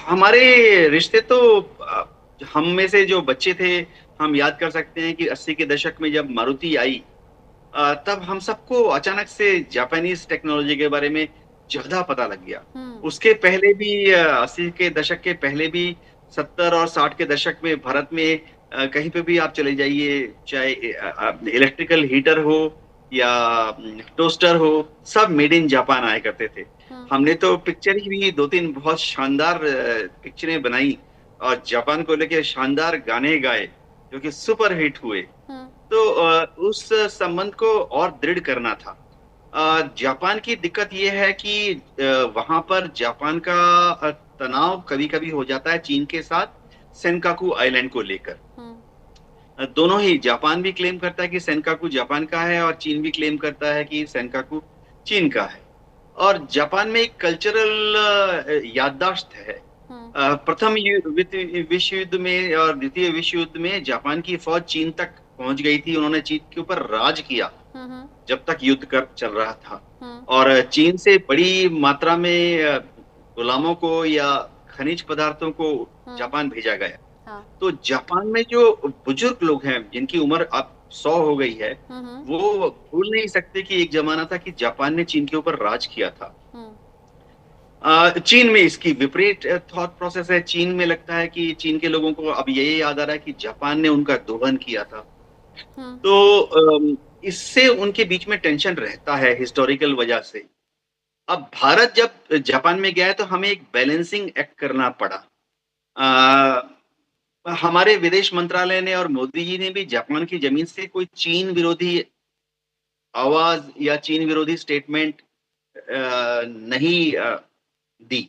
हमारे रिश्ते तो हम में से जो बच्चे थे हम याद कर सकते हैं कि 80 के दशक में जब मारुति आई तब हम सबको अचानक से जापानीज टेक्नोलॉजी के बारे में ज्यादा पता लग गया। उसके पहले भी 80 के दशक के पहले भी 70 और 60 के दशक में भारत में कहीं पे भी आप चले जाइए, चाहे इलेक्ट्रिकल हीटर हो या टोस्टर हो, सब मेड इन जापान आया करते थे। हमने तो पिक्चर ही भी 2-3 बहुत शानदार पिक्चरें बनाई और जापान को लेके शानदार गाने गाए जो कि सुपर हिट हुए। तो उस संबंध को और दृढ़ करना था। जापान की दिक्कत ये है कि वहां पर जापान का तनाव कभी कभी हो जाता है चीन के साथ सेनकाकू आइलैंड को लेकर। दोनों ही, जापान भी क्लेम करता है कि सेनकाकू जापान का है और चीन भी क्लेम करता है कि सेनकाकू चीन का है। और जापान में एक कल्चरल याददाश्त है। प्रथम विश्व युद्ध में और द्वितीय विश्व युद्ध में जापान की फौज चीन तक पहुंच गई थी, उन्होंने चीन के ऊपर राज किया जब तक युद्ध चल रहा था। और चीन से बड़ी मात्रा में गुलामों को या खनिज पदार्थों को जापान भेजा गया। तो जापान में जो बुजुर्ग लोग हैं जिनकी उम्र अब 100 हो गई है, वो भूल नहीं सकते कि एक जमाना था कि जापान ने चीन के ऊपर राज किया था। चीन में इसकी विपरीत थॉट प्रोसेस है। चीन में लगता है कि चीन के लोगों को अब यही याद आ रहा है कि जापान ने उनका दोहन किया था। तो इससे उनके बीच में टेंशन रहता है हिस्टोरिकल वजह से। अब भारत जब जापान में गया है तो हमें एक बैलेंसिंग एक्ट करना पड़ा। हमारे विदेश मंत्रालय ने और मोदी जी ने भी जापान की जमीन से कोई चीन विरोधी आवाज या चीन विरोधी स्टेटमेंट नहीं दी।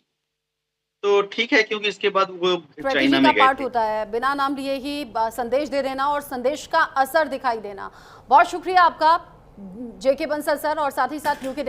तो ठीक है, क्योंकि इसके बाद वो चाइना में गए पार्ट होता है, बिना नाम लिए ही संदेश दे देना और संदेश का असर दिखाई देना। बहुत शुक्रिया आपका जेके बंसल सर, और साथ ही साथ यूके